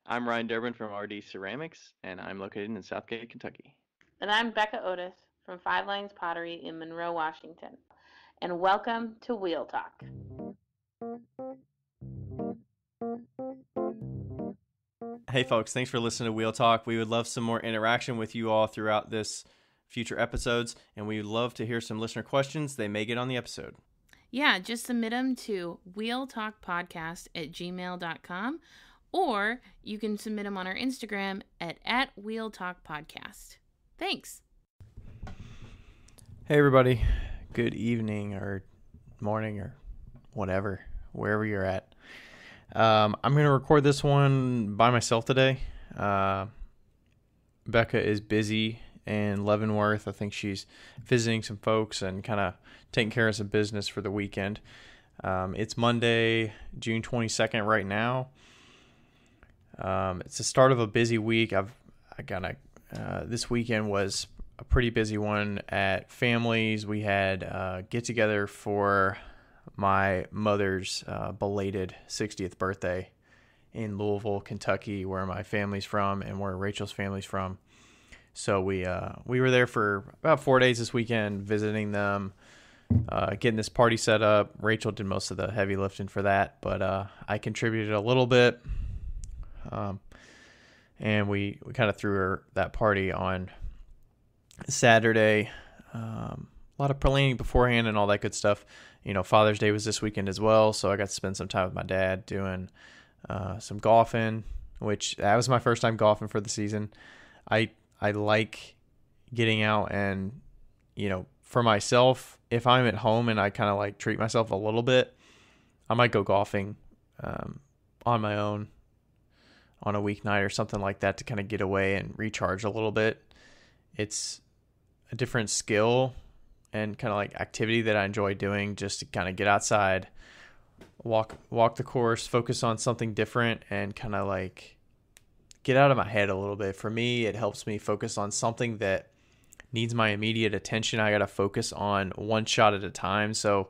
I'm Ryan Durbin from RD Ceramics, and I'm located in Southgate, Kentucky. And I'm Becca Otis from Five Lines Pottery in Monroe, Washington. And welcome to Wheel Talk. Hey folks, thanks for listening to Wheel Talk. We would love some more interaction with you all throughout this future episodes, and we would love to hear some listener questions. They may get on the episode. Yeah, just submit them to wheeltalkpodcast@gmail.com, or you can submit them on our Instagram at wheeltalkpodcast. Thanks. Hey everybody, good evening or morning or whatever, wherever you're at. I'm going to record this one by myself today. Becca is busy in Leavenworth. I think she's visiting some folks and kind of taking care of some business for the weekend. It's Monday, June 22nd right now. It's the start of a busy week. This weekend was a pretty busy one at families. We had a get-together for my mother's belated 60th birthday in Louisville, Kentucky, where my family's from and where Rachel's family's from. So we were there for about 4 days this weekend, visiting them, getting this party set up. Rachel did most of the heavy lifting for that, but I contributed a little bit. And we kind of threw her that party on Saturday. A lot of planning beforehand and all that good stuff. You know, Father's Day was this weekend as well, so I got to spend some time with my dad doing some golfing, which that was my first time golfing for the season. I like getting out and, you know, for myself, if I'm at home and I kind of like treat myself a little bit, I might go golfing on my own on a weeknight or something like that to kind of get away and recharge a little bit. It's a different skill and kind of like activity that I enjoy doing, just to kind of get outside, walk the course, focus on something different, and kind of like get out of my head a little bit. For me, it helps me focus on something that needs my immediate attention. I got to focus on one shot at a time. So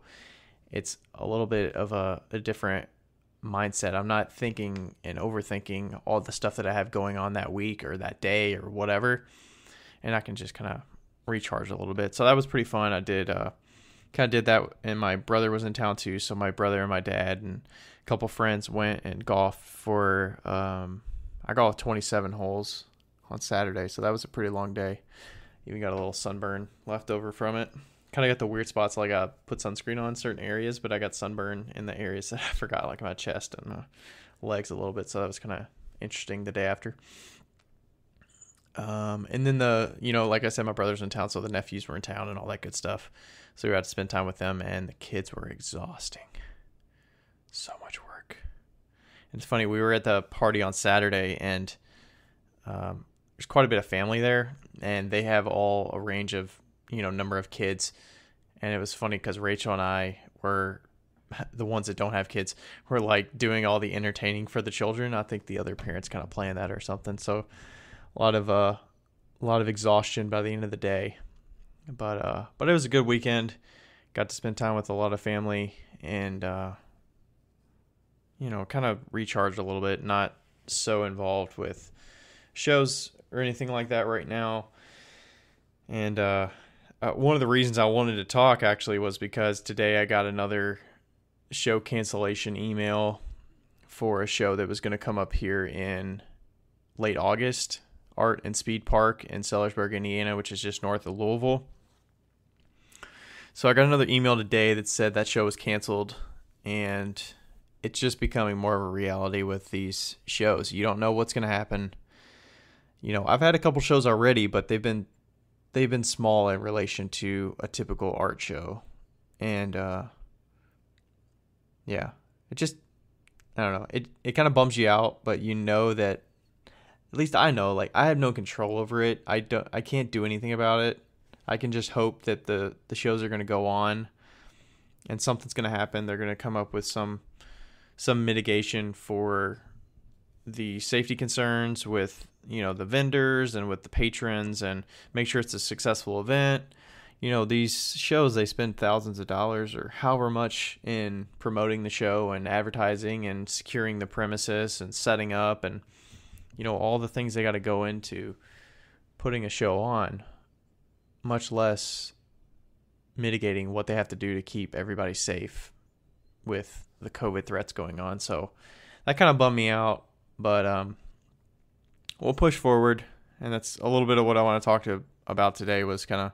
it's a little bit of a different mindset. I'm not thinking and overthinking all the stuff that I have going on that week or that day or whatever. And I can just kind of recharge a little bit. So that was pretty fun. I did kind of did that, and my brother was in town too. So my brother and my dad and a couple friends went and golfed for I golfed 27 holes on Saturday. So that was a pretty long day. Even got a little sunburn left over from it. Kind of got the weird spots, like I put sunscreen on certain areas, but I got sunburn in the areas that I forgot, like my chest and my legs a little bit. So that was kind of interesting the day after. And then like I said, my brother's in town, so the nephews were in town and all that good stuff. So we had to spend time with them, and the kids were exhausting. So much work. And it's funny, we were at the party on Saturday, and there's quite a bit of family there, and they have all a range of, number of kids. And it was funny because Rachel and I were the ones that don't have kids. We're like doing all the entertaining for the children. I think the other parents kind of plan that or something. So a lot of exhaustion by the end of the day, but it was a good weekend. Got to spend time with a lot of family and kind of recharged a little bit. Not so involved with shows or anything like that right now. And one of the reasons I wanted to talk actually was because today I got another show cancellation email for a show that was going to come up here in late August. Art and Speed Park in Sellersburg, Indiana, which is just north of Louisville. So I got another email today that said that show was canceled, and it's just becoming more of a reality with these shows. You don't know what's going to happen. I've had a couple shows already, but they've been small in relation to a typical art show. And I don't know. It kind of bums you out, but you know that, at least I know, like, I have no control over it. I can't do anything about it. I can just hope that the shows are going to go on and something's going to happen. They're going to come up with some mitigation for the safety concerns with, the vendors and with the patrons, and make sure it's a successful event. These shows, they spend thousands of dollars or however much in promoting the show and advertising and securing the premises and setting up, and all the things they got to go into putting a show on, much less mitigating what they have to do to keep everybody safe with the COVID threats going on. So that kind of bummed me out, but we'll push forward. And that's a little bit of what I want to talk about today was kind of,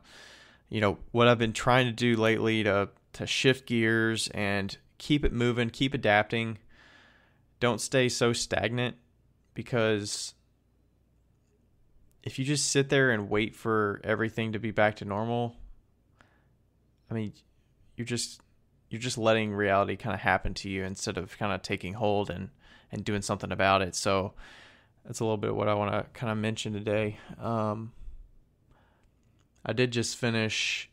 what I've been trying to do lately to shift gears and keep it moving, keep adapting. Don't stay so stagnant, because if you just sit there and wait for everything to be back to normal, I mean, you're just letting reality kind of happen to you instead of kind of taking hold and doing something about it. So that's a little bit of what I want to kind of mention today. I did just finish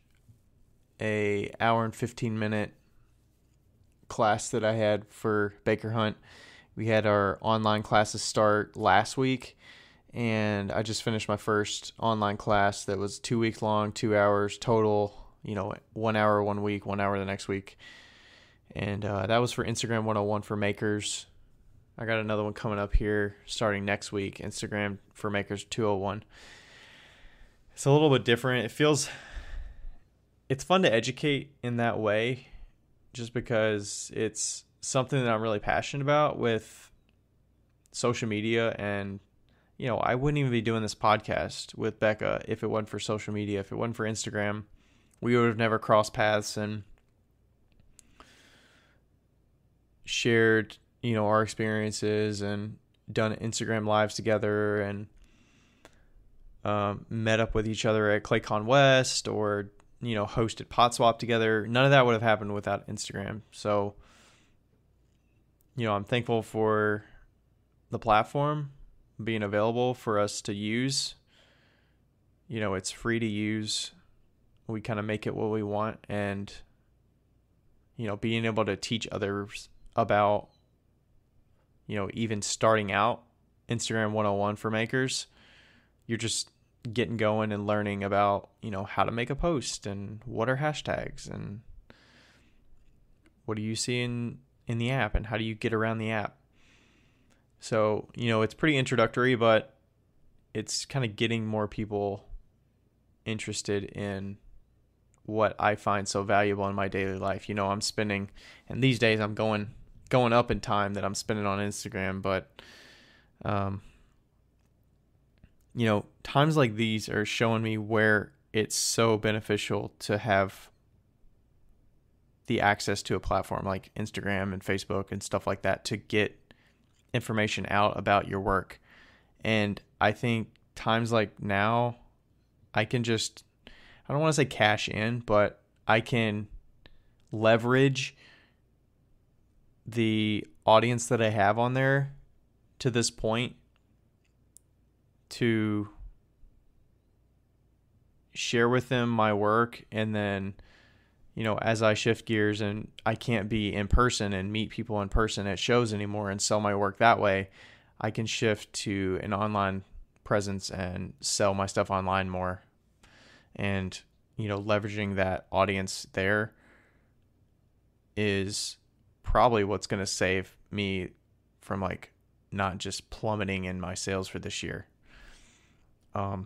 a hour and 15-minute class that I had for Baker Hunt. We had our online classes start last week, and I just finished my first online class that was 2 weeks long, 2 hours total, 1 hour 1 week, 1 hour the next week. And that was for Instagram 101 for makers. I got another one coming up here starting next week, Instagram for makers 201. It's a little bit different. It's fun to educate in that way, just because it's something that I'm really passionate about with social media. And, I wouldn't even be doing this podcast with Becca if it wasn't for social media, if it wasn't for Instagram. We would have never crossed paths and shared, our experiences and done Instagram lives together and met up with each other at ClayCon West or, hosted Pot Swap together. None of that would have happened without Instagram. So, I'm thankful for the platform being available for us to use. It's free to use. We kind of make it what we want, and, being able to teach others about, even starting out Instagram 101 for makers. You're just getting going and learning about, how to make a post and what are hashtags and what do you see in the app and how do you get around the app. So, it's pretty introductory, but it's kind of getting more people interested in what I find so valuable in my daily life. I'm spending, and these days I'm going up in time that I'm spending on Instagram, but times like these are showing me where it's so beneficial to have the access to a platform like Instagram and Facebook and stuff like that to get information out about your work. And I think times like now, I can just, I don't want to say cash in, but I can leverage the audience that I have on there to this point to share with them my work. And then, as I shift gears and I can't be in person and meet people in person at shows anymore and sell my work that way, I can shift to an online presence and sell my stuff online more. And, leveraging that audience there is probably what's going to save me from not just plummeting in my sales for this year. I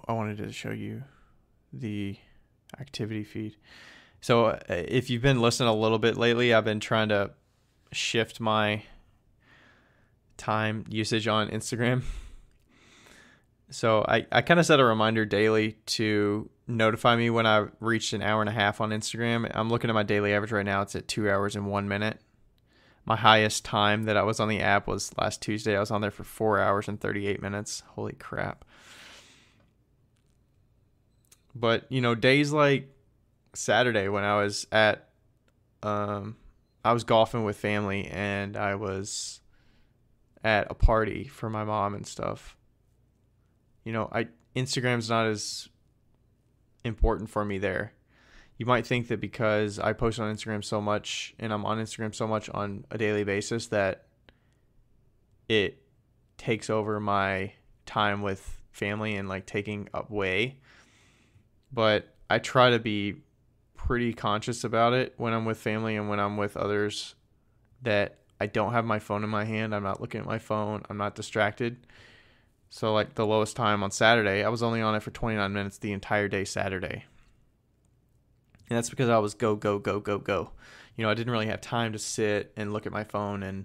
wanted to show you the activity feed. So if you've been listening a little bit lately, I've been trying to shift my time usage on Instagram. So I kind of set a reminder daily to notify me when I reached an hour and a half on Instagram. I'm looking at my daily average right now. It's at 2 hours and 1 minute. My highest time that I was on the app was last Tuesday. I was on there for 4 hours and 38 minutes. Holy crap. But, days like Saturday when I was I was golfing with family and I was at a party for my mom and stuff. Instagram's not as important for me there. You might think that because I post on Instagram so much and I'm on Instagram so much on a daily basis that it takes over my time with family and taking up way. But I try to be pretty conscious about it when I'm with family and when I'm with others that I don't have my phone in my hand. I'm not looking at my phone. I'm not distracted. So like the lowest time on Saturday, I was only on it for 29 minutes the entire day Saturday. And that's because I was go, go, go, go, go. You know, I didn't really have time to sit and look at my phone and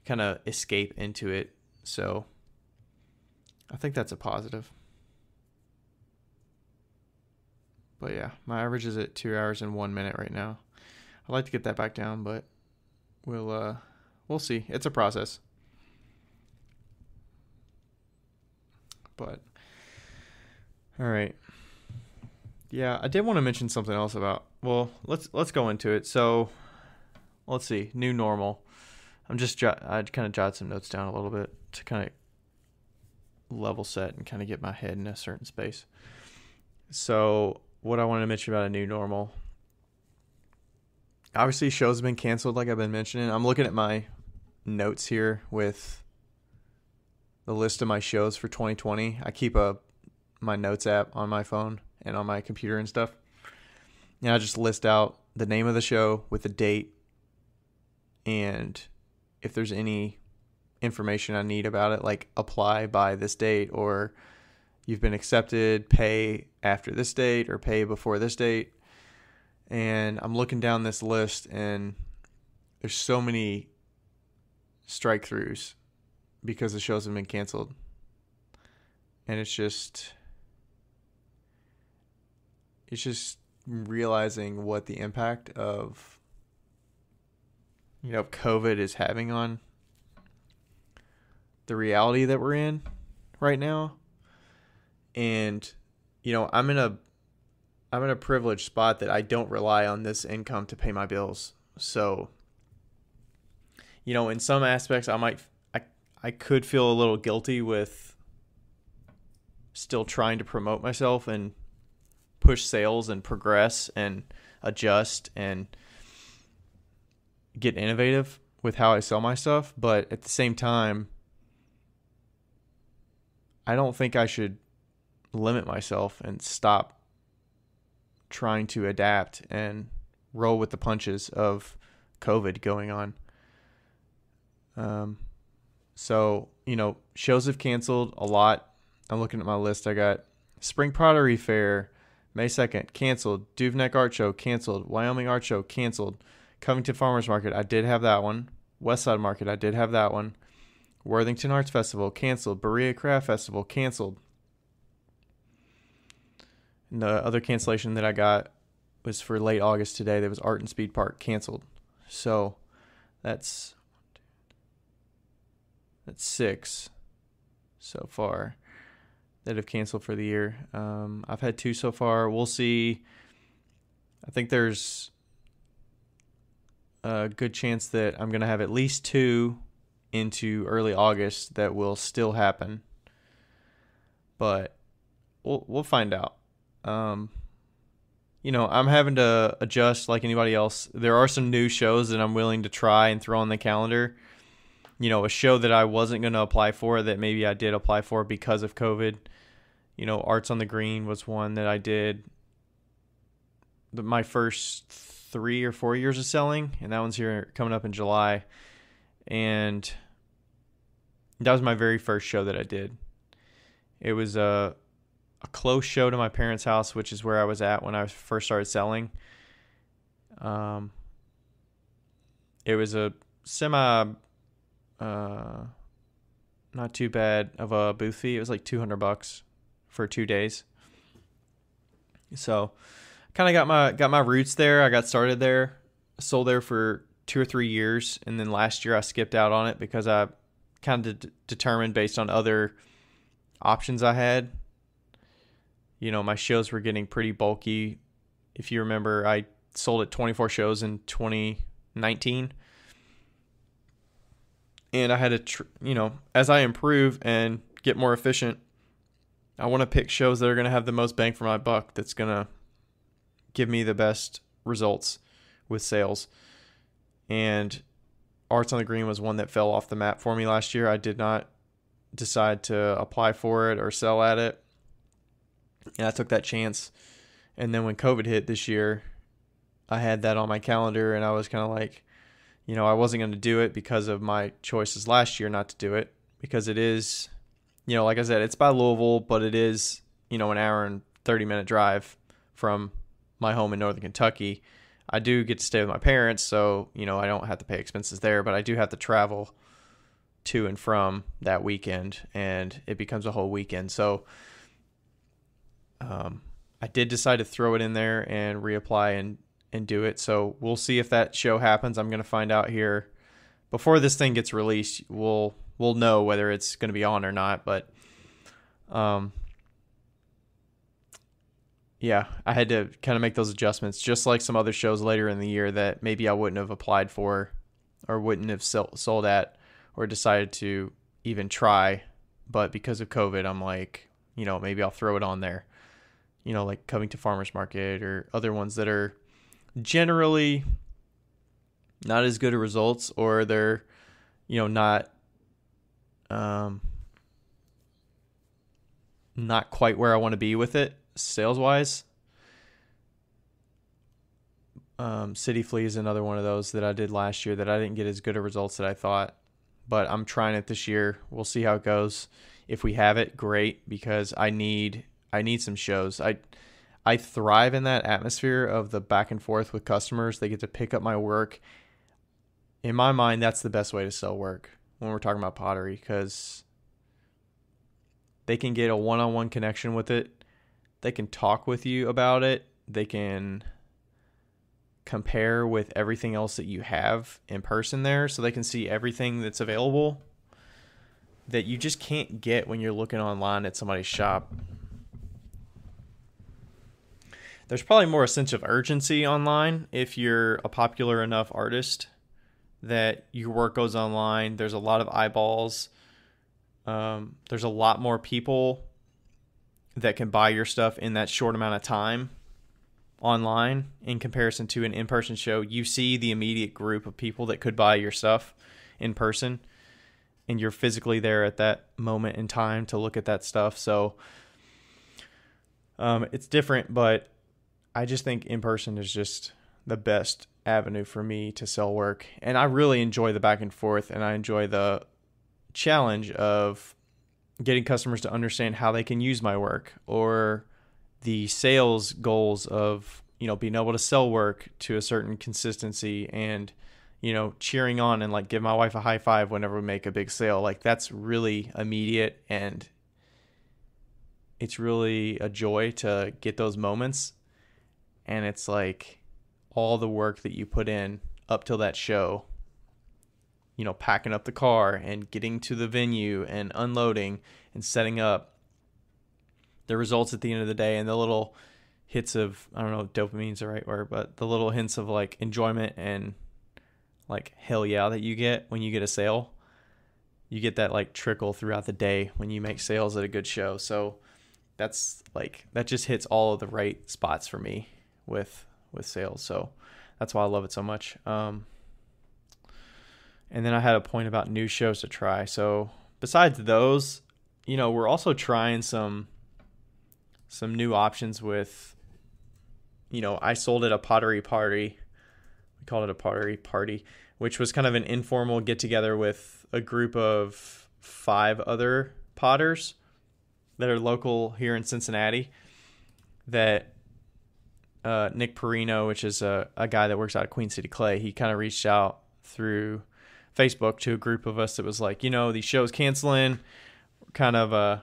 kind of escape into it. So I think that's a positive. But yeah, my average is at 2 hours and 1 minute right now. I'd like to get that back down, but we'll see. It's a process. But all right. Yeah, I did want to mention something else about. Well, let's go into it. So, let's see. New normal. I kind of jotted some notes down a little bit to kind of level set and kind of get my head in a certain space. So, what I wanted to mention about a new normal. Obviously, shows have been canceled, like I've been mentioning. I'm looking at my notes here with the list of my shows for 2020. I keep my notes app on my phone and on my computer and stuff. And I just list out the name of the show with the date and if there's any information I need about it, like apply by this date or you've been accepted, pay after this date or pay before this date. And I'm looking down this list and there's so many strike throughs because the shows have been canceled. And it's just realizing what the impact of, you know, COVID is having on the reality that we're in right now. And, you know, I'm in a privileged spot that I don't rely on this income to pay my bills. So, you know, in some aspects I could feel a little guilty with still trying to promote myself and push sales and progress and adjust and get innovative with how I sell my stuff. But at the same time, I don't think I should limit myself and stop trying to adapt and roll with the punches of COVID going on. So, you know, shows have canceled a lot. I'm looking at my list. I got Spring Pottery Fair, May 2nd, canceled. Duveneck Art Show, canceled. Wyoming Art Show, canceled. Covington Farmers Market, I did have that one. Westside Market, I did have that one. Worthington Arts Festival, canceled. Berea Craft Festival, canceled. And the other cancellation that I got was for late August today. That was Art and Speed Park, canceled. So that's 6 so far that have canceled for the year. I've had 2 so far. We'll see. I think there's a good chance that I'm going to have at least 2 into early August that will still happen. But we'll find out. You know, I'm having to adjust like anybody else. There are some new shows that I'm willing to try and throw on the calendar. You know, a show that I wasn't going to apply for that maybe I did apply for because of COVID. You know, Arts on the Green was one that I did my first 3 or 4 years of selling, and that one's here coming up in July. And that was my very first show that I did. It was a close show to my parents' house, which is where I was at when I first started selling. It was a not too bad of a booth fee. It was like $200 for 2 days. So kind of got my roots there. I got started there, sold there for 2 or 3 years. And then last year I skipped out on it because I kind of determined based on other options I had. You know, my shows were getting pretty bulky. If you remember, I sold at 24 shows in 2019. And I had to, as I improve and get more efficient, I want to pick shows that are going to have the most bang for my buck, that's going to give me the best results with sales. And Arts on the Green was one that fell off the map for me last year. I did not decide to apply for it or sell at it. And I took that chance. And then when COVID hit this year, I had that on my calendar and I was kind of like, I wasn't going to do it because of my choices last year not to do it, because it is, like I said, it's by Louisville, but it is, an hour and 30-minute drive from my home in Northern Kentucky. I do get to stay with my parents, so, I don't have to pay expenses there, but I do have to travel to and from that weekend, and it becomes a whole weekend. So I did decide to throw it in there and reapply and do it. So we'll see if that show happens. I'm going to find out here before this thing gets released. We'll know whether it's going to be on or not, but yeah, I had to kind of make those adjustments, just like some other shows later in the year that maybe I wouldn't have applied for or wouldn't have sold at or decided to even try. But because of COVID, I'm like, maybe I'll throw it on there, like Coming to Farmers Market or other ones that are generally not as good of results, or they're, not quite where I want to be with it sales wise. City Flea is another one of those that I did last year that I didn't get as good of results that I thought, but I'm trying it this year. We'll see how it goes. If we have it, great, because I need some shows. I thrive in that atmosphere of the back and forth with customers. They get to pick up my work. In my mind, that's the best way to sell work when we're talking about pottery, because they can get a one-on-one connection with it. They can talk with you about it. They can compare with everything else that you have in person there, so they can see everything that's available that you just can't get when you're looking online at somebody's shop. There's probably more a sense of urgency online if you're a popular enough artist that your work goes online. There's a lot of eyeballs. There's a lot more people that can buy your stuff in that short amount of time online in comparison to an in-person show. You see the immediate group of people that could buy your stuff in person, and you're physically there at that moment in time to look at that stuff. So it's different, but I just think in person is just the best avenue for me to sell work. And I really enjoy the back and forth, and I enjoy the challenge of getting customers to understand how they can use my work, or the sales goals of, being able to sell work to a certain consistency, and, cheering on and like give my wife a high five whenever we make a big sale. Like, that's really immediate, and it's really a joy to get those moments. And it's like all the work that you put in up till that show, packing up the car and getting to the venue and unloading and setting up, the results at the end of the day, and the little hits of, I don't know if dopamine's the right word, but the little hints of like enjoyment and like hell yeah that you get when you get a sale. You get that like trickle throughout the day when you make sales at a good show. So that's like, that just hits all of the right spots for me with sales. So that's why I love it so much. And then I had a point about new shows to try. So besides those, we're also trying some new options with, I sold at a pottery party. We called it a pottery party, which was kind of an informal get together with a group of 5 other potters that are local here in Cincinnati. That Nick Perino, which is a guy that works out of Queen City Clay, he kind of reached out through Facebook to a group of us that was like, these shows canceling, kind of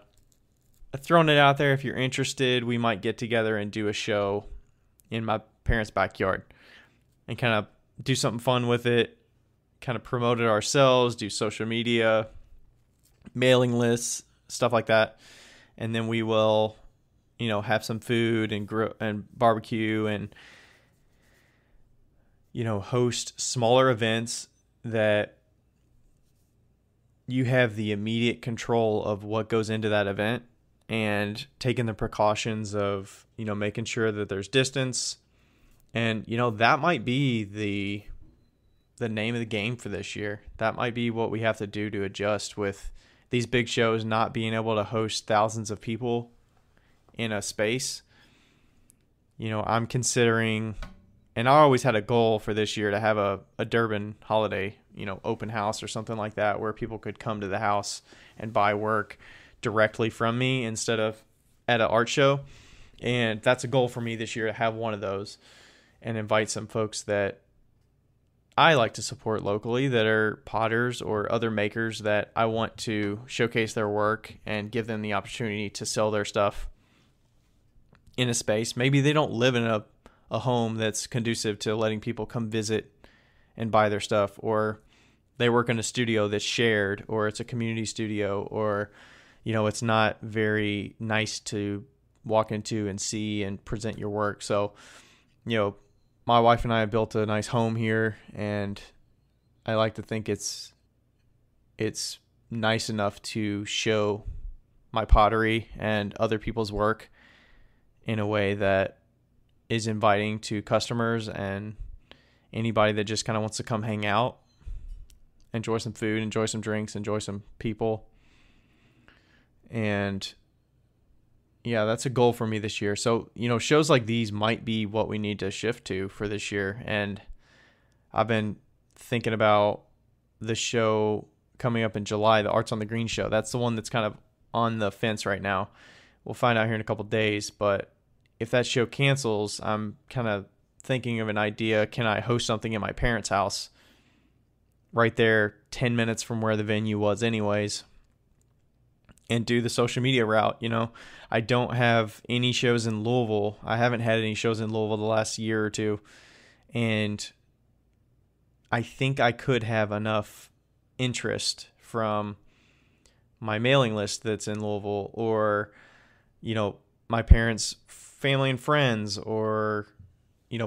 throwing it out there. If you're interested, we might get together and do a show in my parents' backyard and kind of do something fun with it, kind of promote it ourselves, do social media, mailing lists, stuff like that. And then we will, have some food and grill and barbecue and, host smaller events that you have the immediate control of what goes into that event, and taking the precautions of, making sure that there's distance. And, that might be the name of the game for this year. That might be what we have to do to adjust with these big shows not being able to host thousands of people in a space. I'm considering And I always had a goal for this year to have a Durban holiday, open house or something like that, where people could come to the house and buy work directly from me instead of at an art show. And that's a goal for me this year, to have one of those and invite some folks that I like to support locally, that are potters or other makers that I want to showcase their work and give them the opportunity to sell their stuff in a space. Maybe they don't live in a home that's conducive to letting people come visit and buy their stuff, or they work in a studio that's shared, or it's a community studio, or it's not very nice to walk into and see and present your work. So my wife and I have built a nice home here, and I like to think it's nice enough to show my pottery and other people's work in a way that is inviting to customers and anybody that just kind of wants to come hang out, enjoy some food, enjoy some drinks, enjoy some people. And yeah, that's a goal for me this year. So, shows like these might be what we need to shift to for this year. And I've been thinking about the show coming up in July, the Arts on the Green show. That's the one that's kind of on the fence right now. We'll find out here in a couple of days, but if that show cancels, I'm kind of thinking of an idea. Can I host something in my parents' house right there, 10 minutes from where the venue was anyways, and do the social media route? I don't have any shows in Louisville. I haven't had any shows in Louisville the last year or two. And I think I could have enough interest from my mailing list that's in Louisville, or, my parents' family and friends, or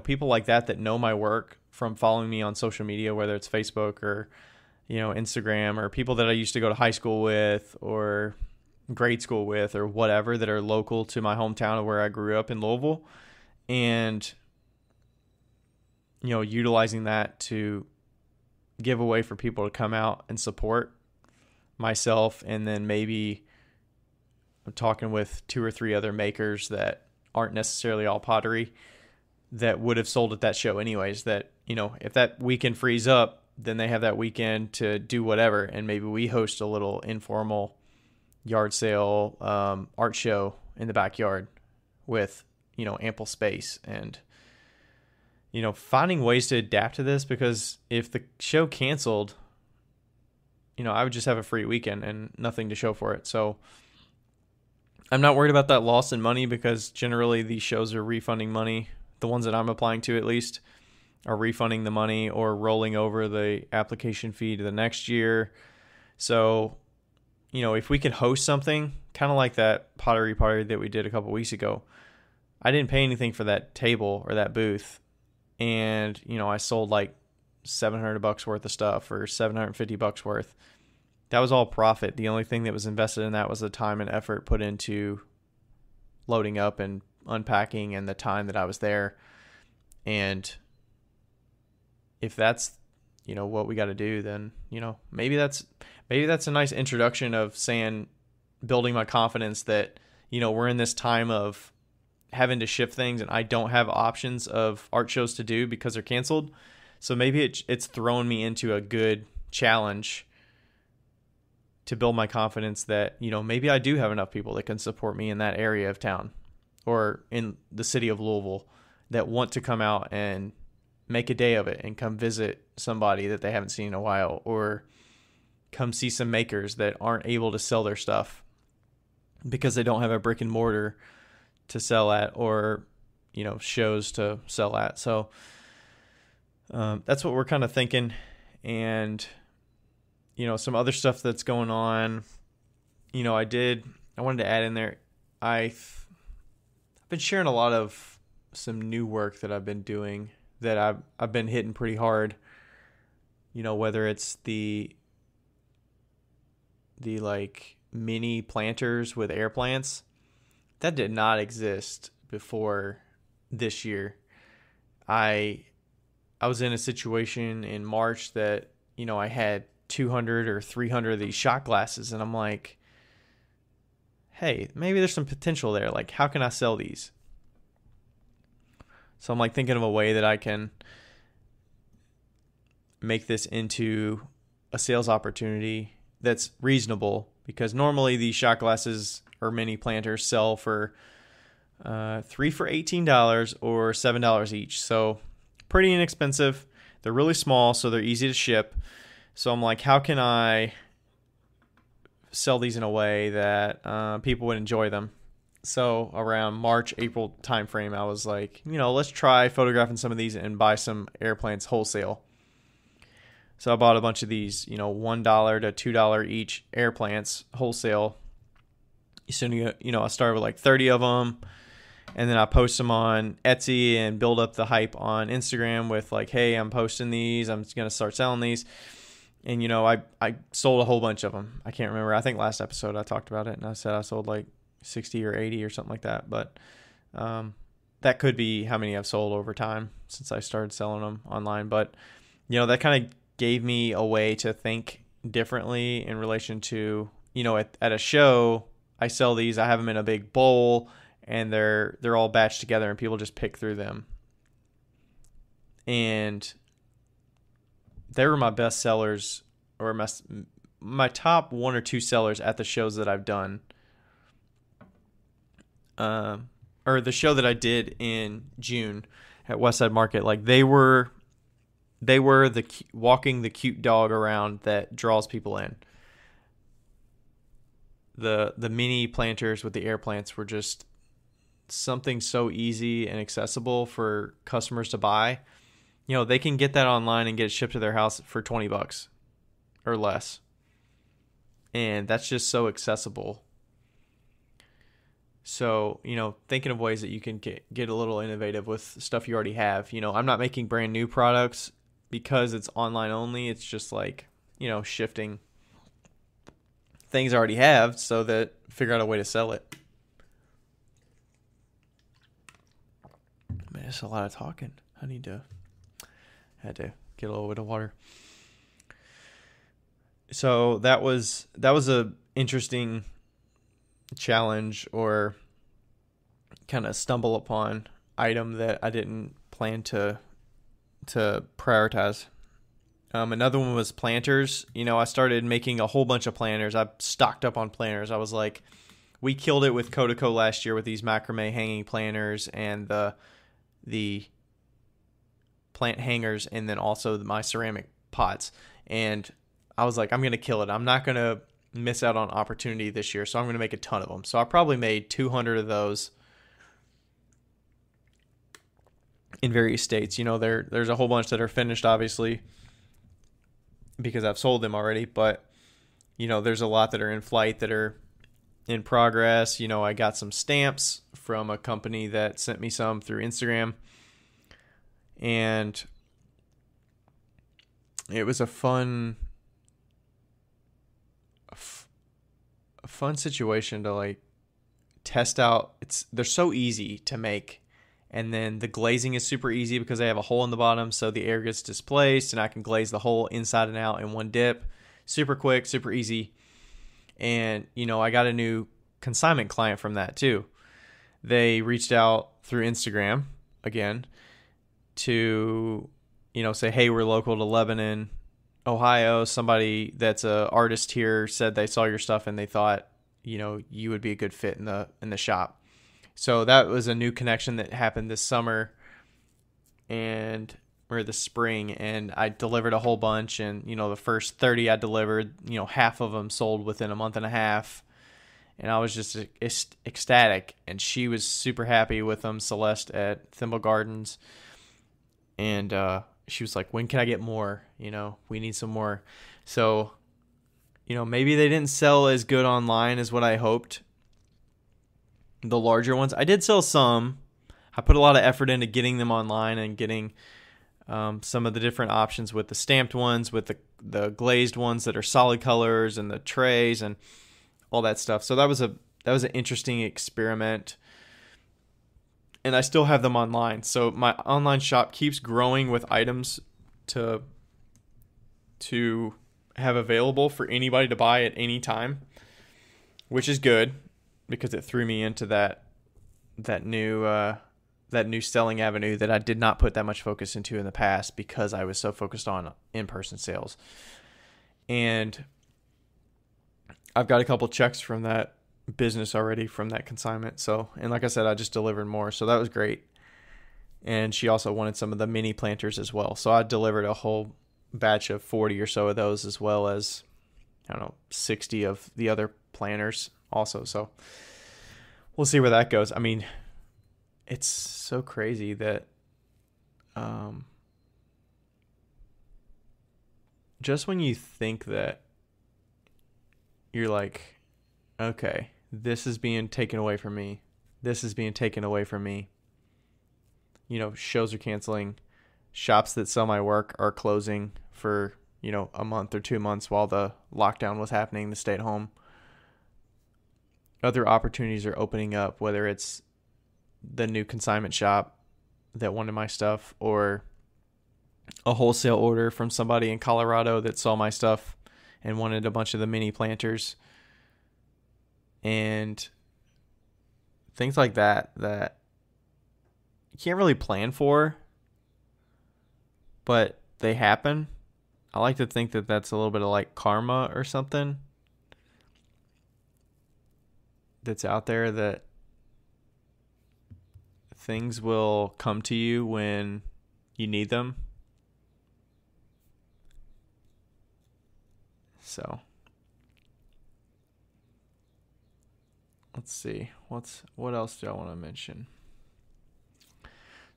people like that know my work from following me on social media, whether it's Facebook or Instagram, or people that I used to go to high school with or grade school with or whatever, that are local to my hometown of where I grew up in Louisville, and utilizing that to give away for people to come out and support myself. And then maybe I'm talking with 2 or 3 other makers that aren't necessarily all pottery, that would have sold at that show anyways, that, if that weekend frees up, then they have that weekend to do whatever. And maybe we host a little informal yard sale, art show in the backyard with, ample space, and, finding ways to adapt to this, because if the show canceled, I would just have a free weekend and nothing to show for it. So I'm not worried about that loss in money, because generally these shows are refunding money. The ones that I'm applying to, at least, are refunding the money or rolling over the application fee to the next year. So, if we could host something kind of like that pottery party that we did a couple weeks ago, I didn't pay anything for that table or that booth. And, I sold like $700 worth of stuff, or $750 worth. That was all profit. The only thing that was invested in that was the time and effort put into loading up and unpacking, and the time that I was there. And if that's, what we got to do, then, maybe that's a nice introduction of saying, building my confidence that, we're in this time of having to shift things, and I don't have options of art shows to do because they're canceled. So maybe it's thrown me into a good challenge to build my confidence that, maybe I do have enough people that can support me in that area of town, or in the city of Louisville, that want to come out and make a day of it and come visit somebody that they haven't seen in a while, or come see some makers that aren't able to sell their stuff because they don't have a brick and mortar to sell at, or, shows to sell at. So that's what we're kind of thinking. And, some other stuff that's going on, I wanted to add in there, I've been sharing a lot of some new work that I've been doing, that I've been hitting pretty hard, whether it's the like mini planters with air plants. That did not exist before this year. I was in a situation in March that, I had 200 or 300 of these shot glasses, and I'm like, hey, maybe there's some potential there. Like, how can I sell these? So I'm like thinking of a way that I can make this into a sales opportunity that's reasonable, because normally these shot glasses or mini planters sell for 3 for $18 or $7 each. So pretty inexpensive. They're really small, so they're easy to ship. So I'm like, how can I sell these in a way that people would enjoy them? So around March, April timeframe, I was like, let's try photographing some of these and buy some air plants wholesale. So I bought a bunch of these, $1 to $2 each air plants wholesale. So, I started with like 30 of them, and then I post them on Etsy and build up the hype on Instagram with like, hey, I'm posting these. I'm just going to start selling these. And, I sold a whole bunch of them. I can't remember. I think last episode I talked about it, and I said I sold like 60 or 80 or something like that. But that could be how many I've sold over time since I started selling them online. But, that kind of gave me a way to think differently in relation to, at a show, I sell these, I have them in a big bowl, and they're all batched together, and people just pick through them. And they were my best sellers, or my top 1 or 2 sellers at the shows that I've done. Or the show that I did in June at Westside Market, like they were the walking the cute dog around that draws people in. The mini planters with the air plants were just something so easy and accessible for customers to buy. They can get that online and get it shipped to their house for $20 or less. And that's just so accessible. So, thinking of ways that you can get a little innovative with stuff you already have. I'm not making brand new products because it's online only. It's just like, shifting things I already have so that figure out a way to sell it. Man, it's a lot of talking. I had to get a little bit of water. So that was a interesting challenge or kind of stumble upon item that I didn't plan to prioritize. Another one was planters. I started making a whole bunch of planters. I stocked up on planters. I was like, we killed it with Kodeco last year with these macrame hanging planters and the plant hangers, and then also my ceramic pots. And I was like, I'm going to kill it. I'm not going to miss out on opportunity this year, so I'm going to make a ton of them. So I probably made 200 of those in various states. There's a whole bunch that are finished, obviously, because I've sold them already, but there's a lot that are in flight that are in progress. I got some stamps from a company that sent me some through Instagram, and it was a fun situation to like test out. They're so easy to make. And then the glazing is super easy because I have a hole in the bottom, so the air gets displaced and I can glaze the hole inside and out in one dip. Super quick, super easy. And, I got a new consignment client from that too. They reached out through Instagram again to, say, hey, we're local to Lebanon, Ohio. Somebody that's an artist here said they saw your stuff and they thought, you would be a good fit in the shop. So that was a new connection that happened this summer or the spring, and I delivered a whole bunch, and the first 30 I delivered, half of them sold within a month and a half, and I was just ecstatic, and she was super happy with them, Celeste at Thimble Gardens, and she was like, when can I get more? We need some more. So, maybe they didn't sell as good online as what I hoped. The larger ones, I did sell some. I put a lot of effort into getting them online and getting some of the different options with the stamped ones, with the glazed ones that are solid colors, and the trays and all that stuff. So that was an interesting experiment, and I still have them online. So my online shop keeps growing with items to have available for anybody to buy at any time, which is good, because it threw me into that new that new selling avenue that I did not put that much focus into in the past because I was so focused on in-person sales. And I've got a couple checks from that business already from that consignment. So, and like I said, I just delivered more. So that was great. And she also wanted some of the mini planters as well. So I delivered a whole batch of 40 or so of those, as well as, I don't know, 60 of the other planters also. So we'll see where that goes. I mean, it's so crazy that just when you think that you're like, okay, this is being taken away from me. This is being taken away from me. You know, shows are canceling. Shops that sell my work are closing for, you know, a month or 2 months while the lockdown was happening, the stay at home. Other opportunities are opening up, whether it's the new consignment shop that wanted my stuff or a wholesale order from somebody in Colorado that saw my stuff and wanted a bunch of the mini planters and things like that you can't really plan for, but they happen. I like to think that that's a little bit of like karma or something that's out there, that things will come to you when you need them. So let's see. What else do I want to mention?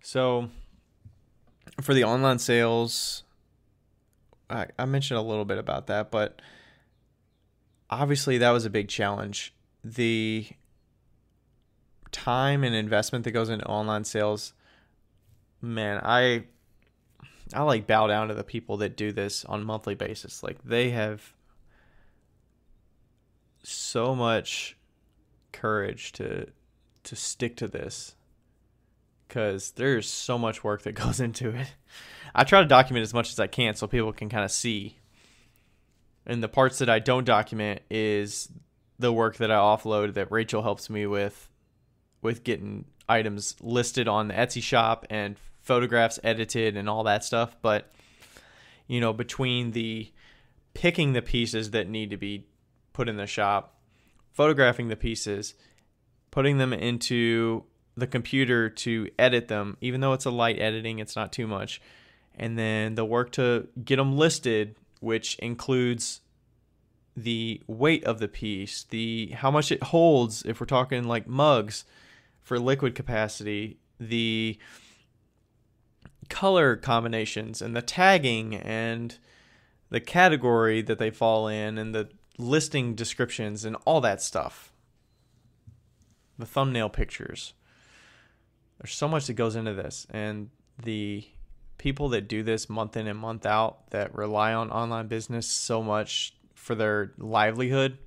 So for the online sales, I mentioned a little bit about that, but obviously that was a big challenge. The time and investment that goes into online sales, man, I like bow down to the people that do this on a monthly basis. Like, they have so much courage to stick to this, because there's so much work that goes into it. I try to document as much as I can so people can kind of see. And the parts that I don't document is the work that I offload that Rachel helps me with getting items listed on the Etsy shop and photographs edited and all that stuff. But, you know, between the picking the pieces that need to be put in the shop, photographing the pieces, putting them into the computer to edit them, even though it's a light editing, it's not too much. And then the work to get them listed, which includes the weight of the piece, the how much it holds, if we're talking like mugs for liquid capacity, the color combinations and the tagging and the category that they fall in and the listing descriptions and all that stuff. The thumbnail pictures. There's so much that goes into this, and the people that do this month in and month out, that rely on online business so much for their livelihood,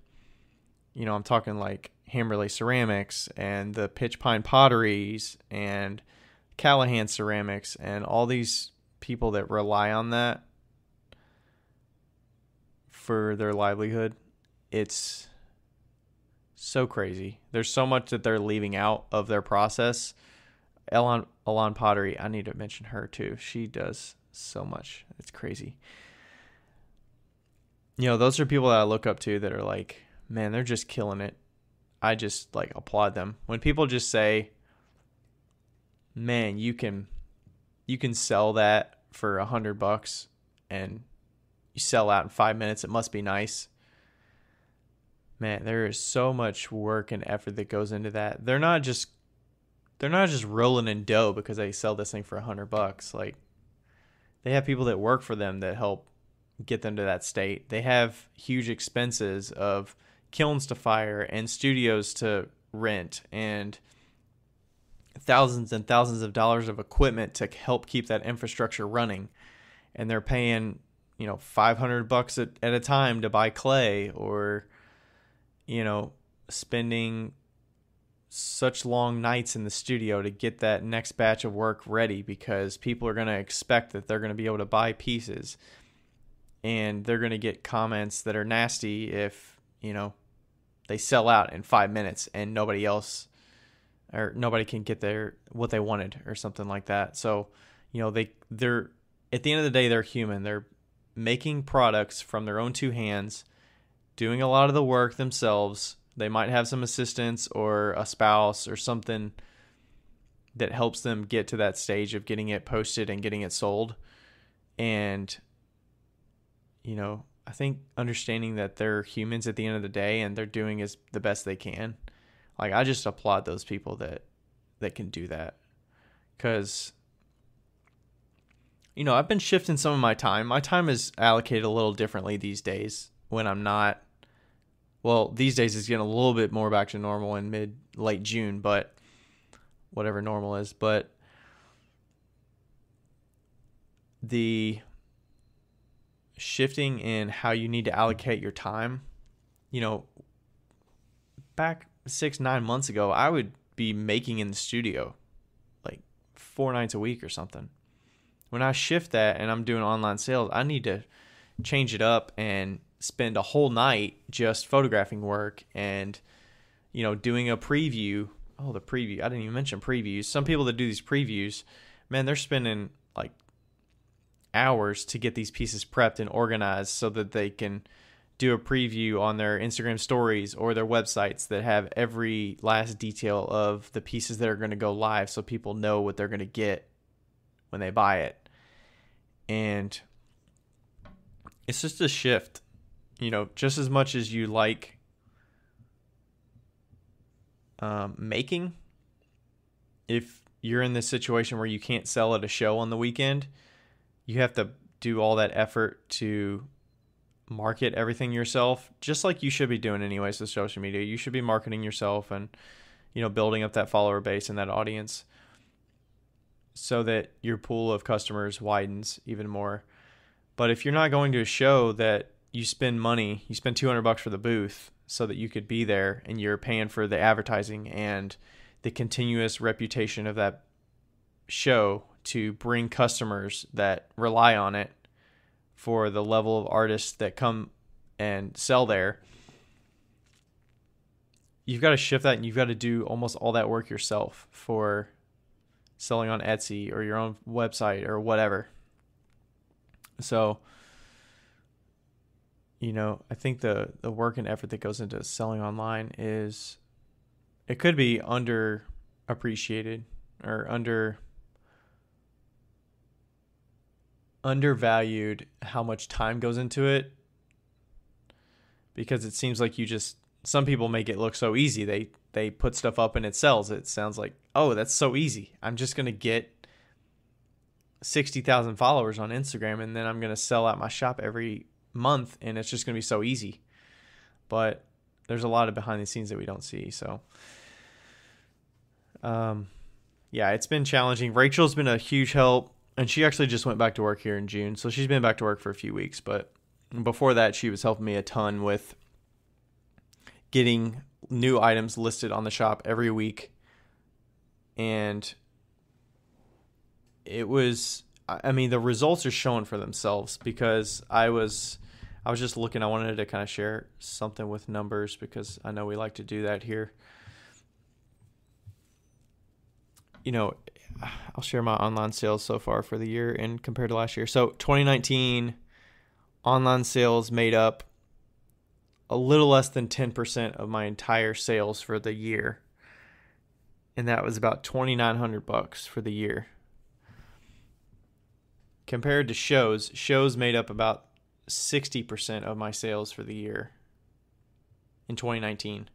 you know, I'm talking like Hammerley Ceramics and the Pitch Pine Potteries and Callahan Ceramics and all these people that rely on that for their livelihood. It's so crazy. There's so much that they're leaving out of their process. Alon Pottery, I need to mention her too. She does so much. It's crazy. You know, those are people that I look up to that are like, man, they're just killing it. I just like applaud them. When people just say, man, you can sell that for $100 and you sell out in 5 minutes, it must be nice. Man, there is so much work and effort that goes into that. They're not just rolling in dough because they sell this thing for $100. Like, they have people that work for them that help get them to that state. They have huge expenses of kilns to fire and studios to rent and thousands and thousands of dollars of equipment to help keep that infrastructure running. And they're paying, you know, $500 at a time to buy clay, or, you know, spending such long nights in the studio to get that next batch of work ready, because people are going to expect that they're going to be able to buy pieces, and they're going to get comments that are nasty if, you know, they sell out in 5 minutes and nobody else or nobody can get what they wanted or something like that. So, they're at the end of the day, they're human. They're making products from their own two hands, doing a lot of the work themselves. They might have some assistance or a spouse or something that helps them get to that stage of getting it posted and getting it sold. And, I think understanding that they're humans at the end of the day and they're doing the best they can. Like, I just applaud those people that can do that. Because, I've been shifting some of my time. My time is allocated a little differently these days when I'm not. Well, these days it's getting a little bit more back to normal in late June, but whatever normal is. But the shifting in how you need to allocate your time, back 6-9 months ago, I would be making in the studio like 4 nights a week or something. When I shift that and I'm doing online sales, I need to change it up and spend a whole night just photographing work and, doing a preview. Oh, the preview. I didn't even mention previews. Some people that do these previews, man, they're spending like hours to get these pieces prepped and organized so that they can do a preview on their Instagram stories or their websites that have every last detail of the pieces that are going to go live so people know what they're going to get when they buy it. And it's just a shift, just as much as you like making. If you're in this situation where you can't sell at a show on the weekend, you have to do all that effort to market everything yourself, just like you should be doing anyways with social media. You should be marketing yourself and, building up that follower base and that audience so that your pool of customers widens even more. But if you're not going to a show that you spend money, you spend $200 for the booth so that you could be there, and you're paying for the advertising and the continuous reputation of that show to bring customers that rely on it for the level of artists that come and sell there, you've got to shift that, and you've got to do almost all that work yourself for selling on Etsy or your own website or whatever. So, I think the work and effort that goes into selling online it could be underappreciated or undervalued how much time goes into it, because it seems like some people make it look so easy. They put stuff up and it sells. It sounds like, oh, that's so easy. I'm just going to get 60,000 followers on Instagram and then I'm going to sell out my shop every month and it's just going to be so easy. But there's a lot of behind the scenes that we don't see. So, yeah, it's been challenging. Rachel's been a huge help, and she actually just went back to work here in June. So she's been back to work for a few weeks, but before that, she was helping me a ton with getting new items listed on the shop every week. And it was, the results are showing for themselves, because I was just looking. I wanted to kind of share something with numbers because I know we like to do that here. I'll share my online sales so far for the year and compared to last year. So 2019 online sales made up a little less than 10% of my entire sales for the year. And that was about $2,900 for the year. Compared to shows made up about 60% of my sales for the year in 2019.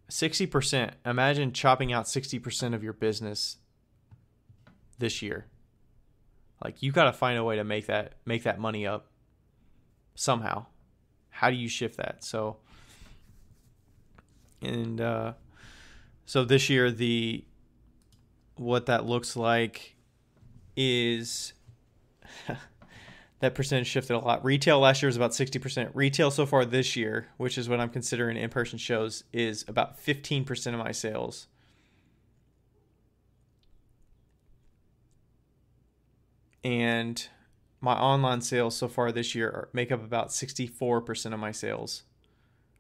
60%. Imagine chopping out 60% of your business this year. Like, you got to find a way to make that money up somehow. How do you shift that? So this year, what that looks like is that percentage shifted a lot. Retail last year was about 60%. Retail so far this year, which is what I'm considering in-person shows, is about 15% of my sales. And my online sales so far this year make up about 64% of my sales.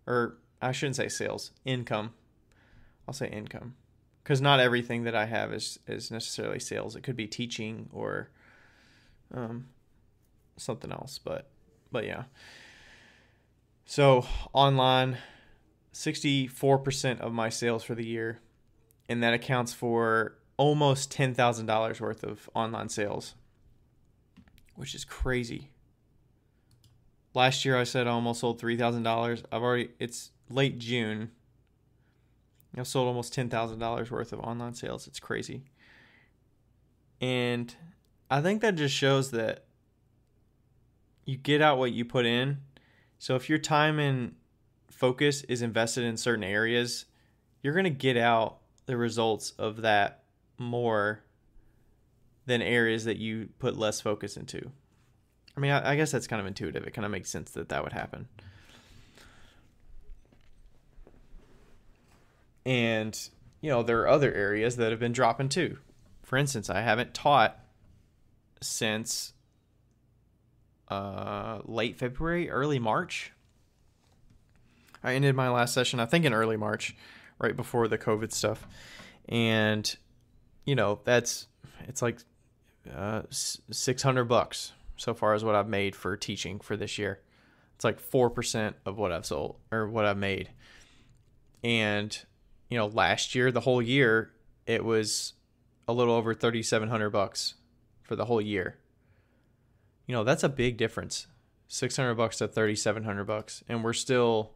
Or I shouldn't say sales, income. I'll say income. because not everything that I have is necessarily sales. It could be teaching or something else, but yeah. So online, 64% of my sales for the year, and that accounts for almost $10,000 worth of online sales, which is crazy. Last year I said I almost sold $3,000. It's late June. I've sold almost $10,000 worth of online sales. It's crazy. And I think that just shows that you get out what you put in. So if your time and focus is invested in certain areas, you're going to get out the results of that more than areas that you put less focus into. I mean, I guess that's kind of intuitive. It kind of makes sense that would happen. And, there are other areas that have been dropping too. For instance, I haven't taught since late February, early March. I ended my last session, I think in early March, right before the COVID stuff. And, it's like $600 so far is what I've made for teaching for this year. It's like 4% of what I've sold or what I've made. And, last year, the whole year, it was a little over $3,700 for the whole year. That's a big difference. $600 to $3,700, and we're still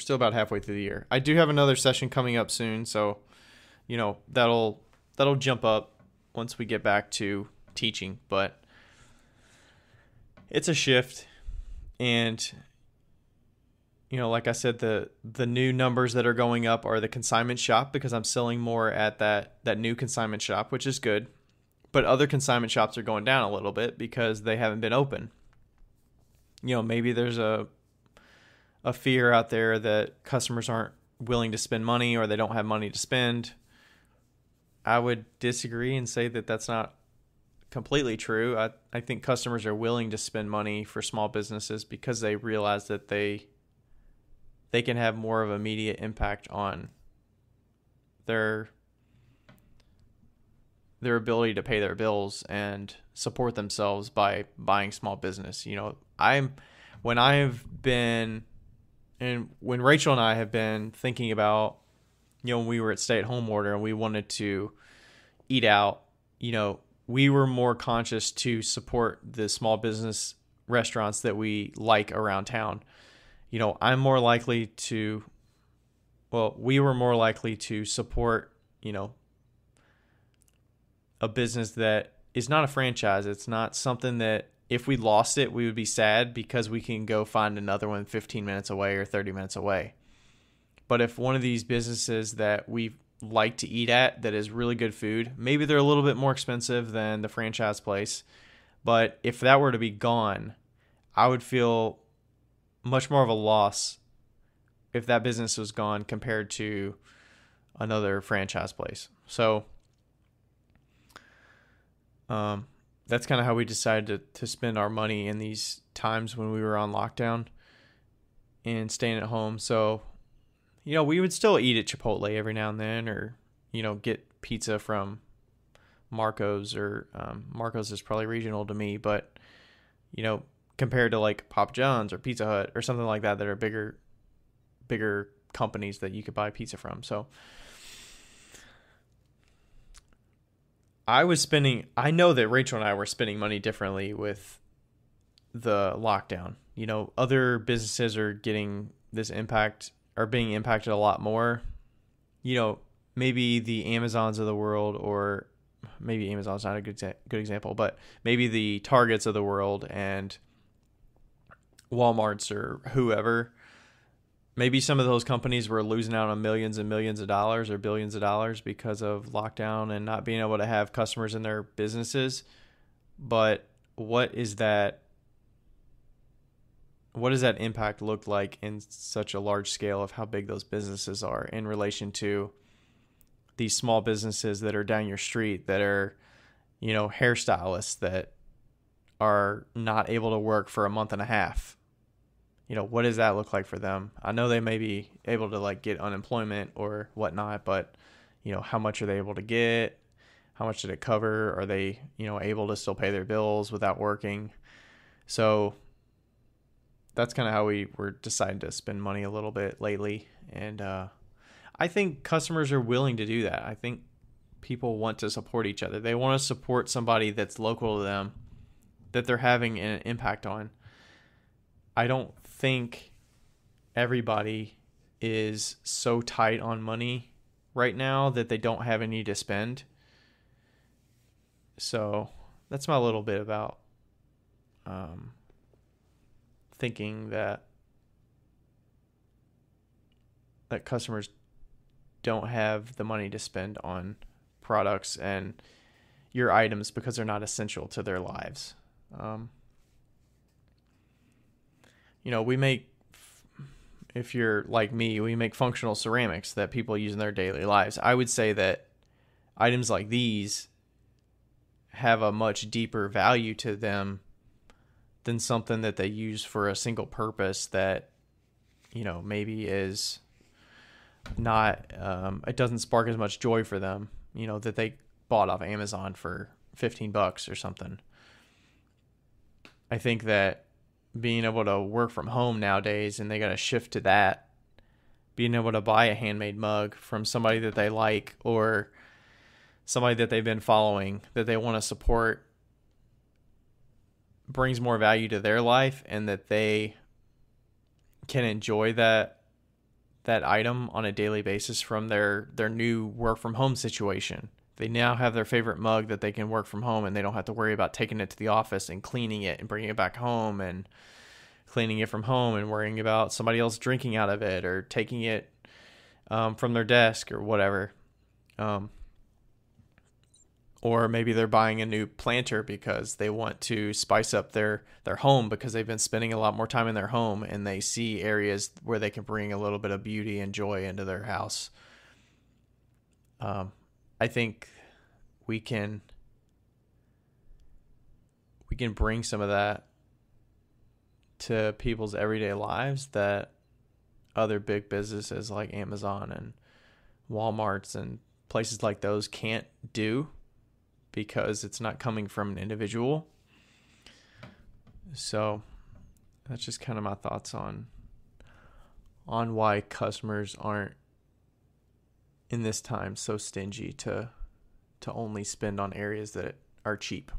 about halfway through the year. I do have another session coming up soon, so that'll jump up once we get back to teaching, but it's a shift. And like I said, the new numbers that are going up are the consignment shop, because I'm selling more at that new consignment shop, which is good. But other consignment shops are going down a little bit because they haven't been open. Maybe there's a fear out there that customers aren't willing to spend money, or they don't have money to spend. I would disagree and say that that's not completely true. I think customers are willing to spend money for small businesses because they realize that they can have more of an immediate impact on their ability to pay their bills and support themselves by buying small business. When Rachel and I have been thinking about, when we were at stay-at-home order and we wanted to eat out, we were more conscious to support the small business restaurants that we like around town. We were more likely to support, a business that is not a franchise. It's not something that if we lost it, we would be sad because we can go find another one 15 minutes away or 30 minutes away. But if one of these businesses that we like to eat at that is really good food, maybe they're a little bit more expensive than the franchise place, but if that were to be gone, I would feel much more of a loss if that business was gone compared to another franchise place. So that's kind of how we decided to spend our money in these times when we were on lockdown and staying at home. So, we would still eat at Chipotle every now and then, or, get pizza from Marco's, or Marco's is probably regional to me, but, compared to like Papa John's or Pizza Hut or something like that are bigger companies that you could buy pizza from. So I know that Rachel and I were spending money differently with the lockdown. Other businesses are getting this impact, are being impacted a lot more. Maybe the Amazons of the world, or maybe Amazon's not a good example, but maybe the Targets of the world and Walmarts or whoever. Maybe some of those companies were losing out on millions and millions of dollars or billions of dollars because of lockdown and not being able to have customers in their businesses. But what does that impact look like in such a large scale of how big those businesses are in relation to these small businesses that are down your street, that are, hairstylists that are not able to work for a month and a half? what does that look like for them? I know they may be able to like get unemployment or whatnot, but how much are they able to get? How much did it cover? Are they, able to still pay their bills without working? So that's kind of how we were deciding to spend money a little bit lately. And I think customers are willing to do that. I think people want to support each other. They want to support somebody that's local to them, that they're having an impact on. I don't think everybody is so tight on money right now that they don't have any to spend. So that's my little bit about thinking that customers don't have the money to spend on products and your items because they're not essential to their lives. We make, if you're like me, we make functional ceramics that people use in their daily lives. I would say that items like these have a much deeper value to them than something that they use for a single purpose that, maybe is not, it doesn't spark as much joy for them, that they bought off Amazon for $15 or something. I think that being able to work from home nowadays, and they got to shift to that, being able to buy a handmade mug from somebody that they like or somebody that they've been following that they want to support, brings more value to their life, and that they can enjoy that item on a daily basis from their new work from home situation. They now have their favorite mug that they can work from home, and they don't have to worry about taking it to the office and cleaning it and bringing it back home and cleaning it from home and worrying about somebody else drinking out of it or taking it from their desk or whatever. Or maybe they're buying a new planter because they want to spice up their home because they've been spending a lot more time in their home, and they see areas where they can bring a little bit of beauty and joy into their house. I think we can bring some of that to people's everyday lives that other big businesses like Amazon and Walmarts and places like those can't do, because it's not coming from an individual. So that's just kind of my thoughts on why customers aren't in this time so stingy to only spend on areas that are cheap.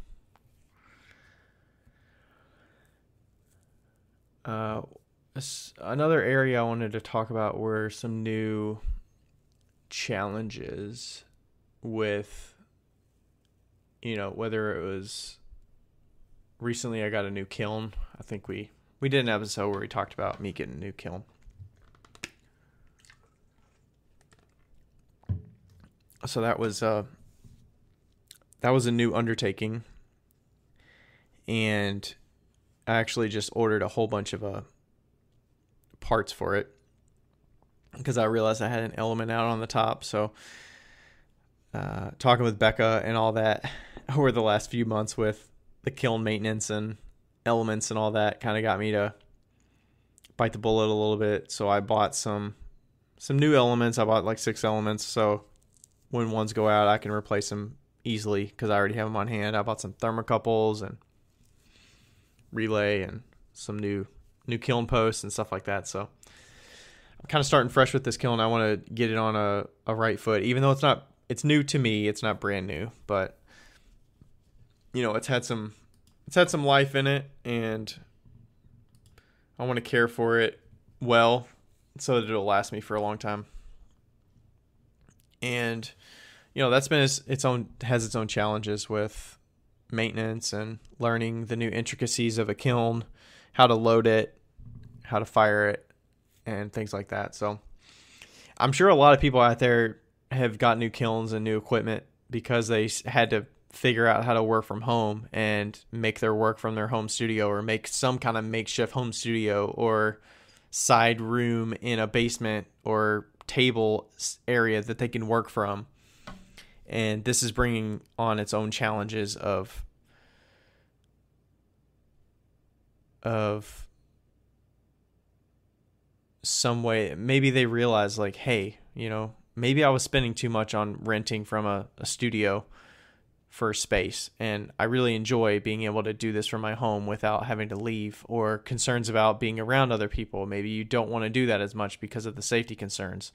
Another area I wanted to talk about were some new challenges with, whether it was recently I got a new kiln. I think we did an episode where we talked about me getting a new kiln. So that was a new undertaking, and I actually just ordered a whole bunch of parts for it because I realized I had an element out on the top. So talking with Becca and all that over the last few months with the kiln maintenance and elements and all that kind of got me to bite the bullet a little bit. So I bought some new elements. I bought like 6 elements. So when ones go out, I can replace them easily because I already have them on hand. I bought some thermocouples and relay and some new kiln posts and stuff like that. So I'm kind of starting fresh with this kiln. I want to get it on a right foot, even though it's new to me. It's not brand new, but it's had some life in it, and I want to care for it well so that it'll last me for a long time. And that's been has its own challenges with maintenance and learning the new intricacies of a kiln, how to load it, how to fire it, and things like that. So I'm sure a lot of people out there have got new kilns and new equipment because they had to figure out how to work from home and make their work from their home studio, or make some kind of makeshift home studio or side room in a basement or table area that they can work from. And this is bringing on its own challenges of some way, maybe they realize like, hey, maybe I was spending too much on renting from a studio for space, and I really enjoy being able to do this from my home without having to leave, or concerns about being around other people. Maybe you don't want to do that as much because of the safety concerns,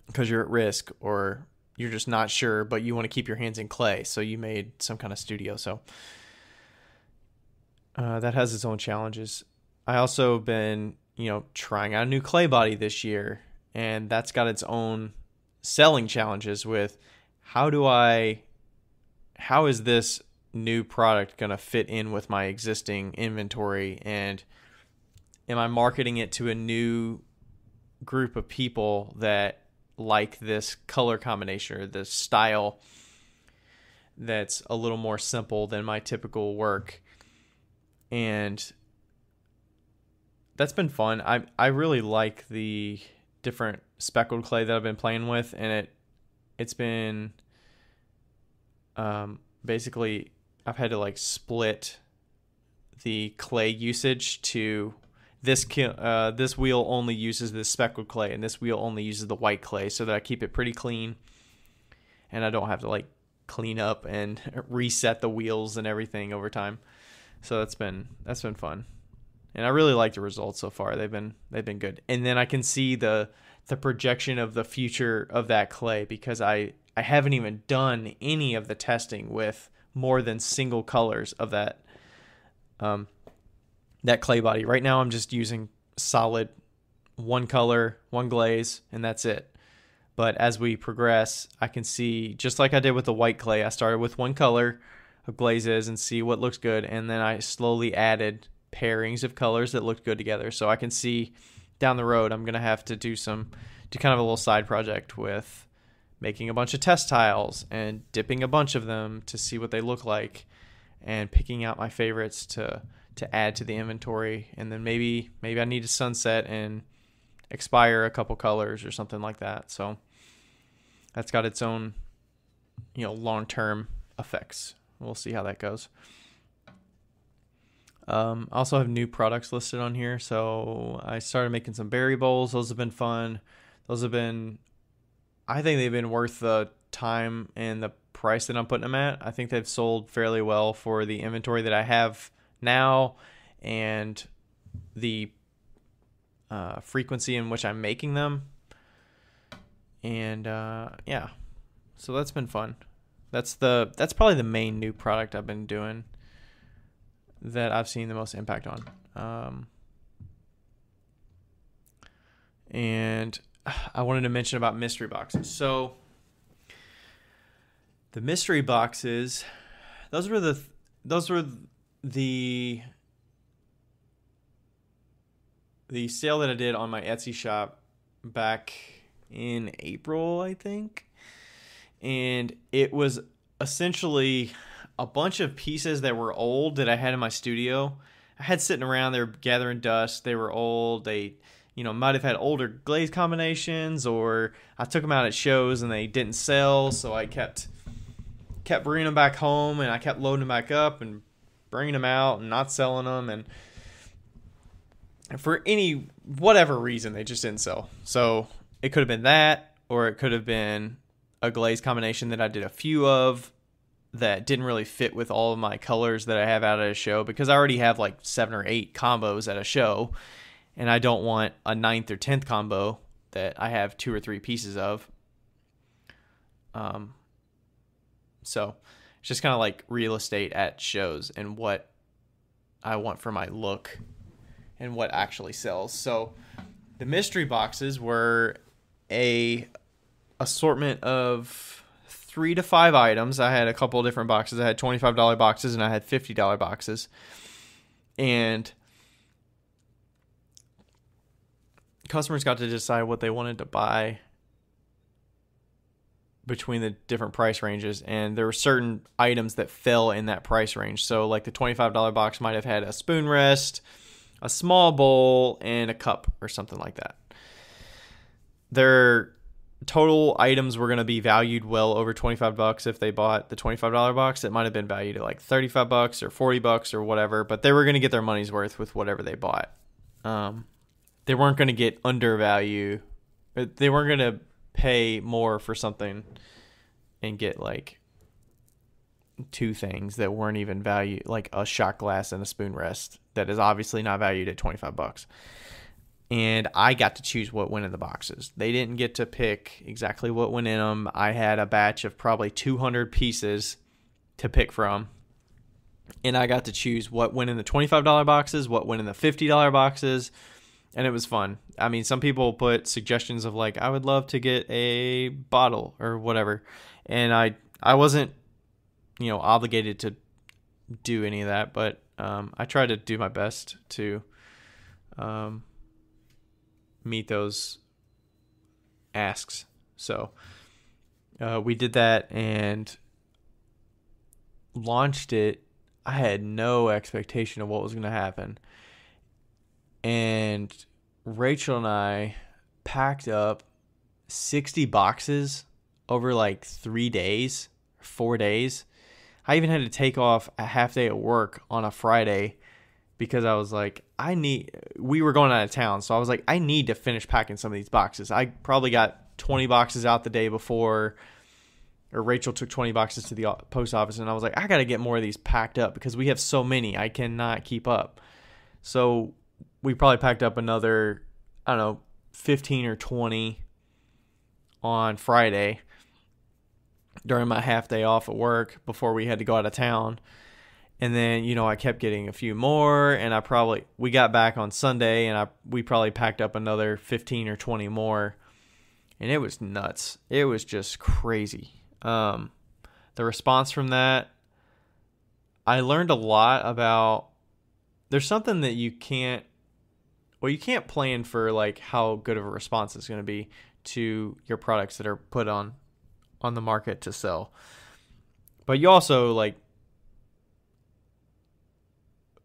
because you're at risk, or you're just not sure, but you want to keep your hands in clay, so you made some kind of studio. So that has its own challenges. I also been trying out a new clay body this year, and that's got its own selling challenges with how is this new product going to fit in with my existing inventory, and am I marketing it to a new group of people that like this color combination or this style that's a little more simple than my typical work. And that's been fun. I really like the different speckled clay that I've been playing with, and it's been basically I've had to like split the clay usage to this wheel only uses this speckled clay, and this wheel only uses the white clay, so that I keep it pretty clean, and I don't have to like clean up and reset the wheels and everything over time. So that's been fun, and I really like the results so far. They've been good, and then I can see the projection of the future of that clay, because I haven't even done any of the testing with more than single colors of that clay body. Right now I'm just using solid one color, one glaze, and that's it. But as we progress, I can see, just like I did with the white clay, I started with one color of glazes and see what looks good, and then I slowly added pairings of colors that looked good together. So I can see down the road I'm going to have to do kind of a little side project with making a bunch of test tiles and dipping a bunch of them to see what they look like, and picking out my favorites to add to the inventory. And then maybe I need to sunset and expire a couple colors or something like that. So that's got its own, long-term effects. We'll see how that goes. I also have new products listed on here. So I started making some berry bowls. Those have been fun. I think they've been worth the time and the price that I'm putting them at. I think they've sold fairly well for the inventory that I have now, and the frequency in which I'm making them. And yeah, so that's been fun. That's probably the main new product I've been doing that I've seen the most impact on. And I wanted to mention about mystery boxes. So the mystery boxes, those were the sale that I did on my Etsy shop back in April, I think. And it was essentially a bunch of pieces that were old that I had in my studio. I had sitting around, they were gathering dust, they were old, they might have had older glaze combinations, or I took them out at shows and they didn't sell, so I kept bringing them back home, and I kept loading them back up and bringing them out and not selling them, and for whatever reason they just didn't sell. So it could have been that, or it could have been a glaze combination that I did a few of that didn't really fit with all of my colors that I have out at a show, because I already have like 7 or 8 combos at a show, and I don't want a 9th or 10th combo that I have 2 or 3 pieces of. So it's just kind of like real estate at shows and what I want for my look and what actually sells. So the mystery boxes were a assortment of 3 to 5 items. I had a couple of different boxes. I had $25 boxes and I had $50 boxes. And customers got to decide what they wanted to buy between the different price ranges, and there were certain items that fell in that price range. So like the $25 box might have had a spoon rest, a small bowl, and a cup or something like that. Their total items were going to be valued well over $25 if they bought the $25 box. It might have been valued at like $35 or $40 or whatever, but they were going to get their money's worth with whatever they bought. they weren't going to get undervalue. They weren't going to pay more for something and get like two things that weren't even valued, like a shot glass and a spoon rest that is obviously not valued at $25. And I got to choose what went in the boxes. They didn't get to pick exactly what went in them. I had a batch of probably 200 pieces to pick from. And I got to choose what went in the $25 boxes, what went in the $50 boxes. And it was fun. I mean, some people put suggestions of like, I would love to get a bottle or whatever. And I wasn't, obligated to do any of that. But I tried to do my best to meet those asks. So we did that and launched it. I had no expectation of what was going to happen. And Rachel and I packed up 60 boxes over like 3 days, 4 days. I even had to take off a half day at work on a Friday because I was like, we were going out of town. So I was like, I need to finish packing some of these boxes. I probably got 20 boxes out the day before, or Rachel took 20 boxes to the post office. And I was like, I got to get more of these packed up because we have so many. I cannot keep up. So we probably packed up another, 15 or 20 on Friday during my half day off at work before we had to go out of town. And then, I kept getting a few more, and we got back on Sunday, and we probably packed up another 15 or 20 more, and it was nuts. It was just crazy. The response from that, I learned a lot about, there's something that you can't plan for, like how good of a response is going to be to your products that are put on the market to sell. But you also, like,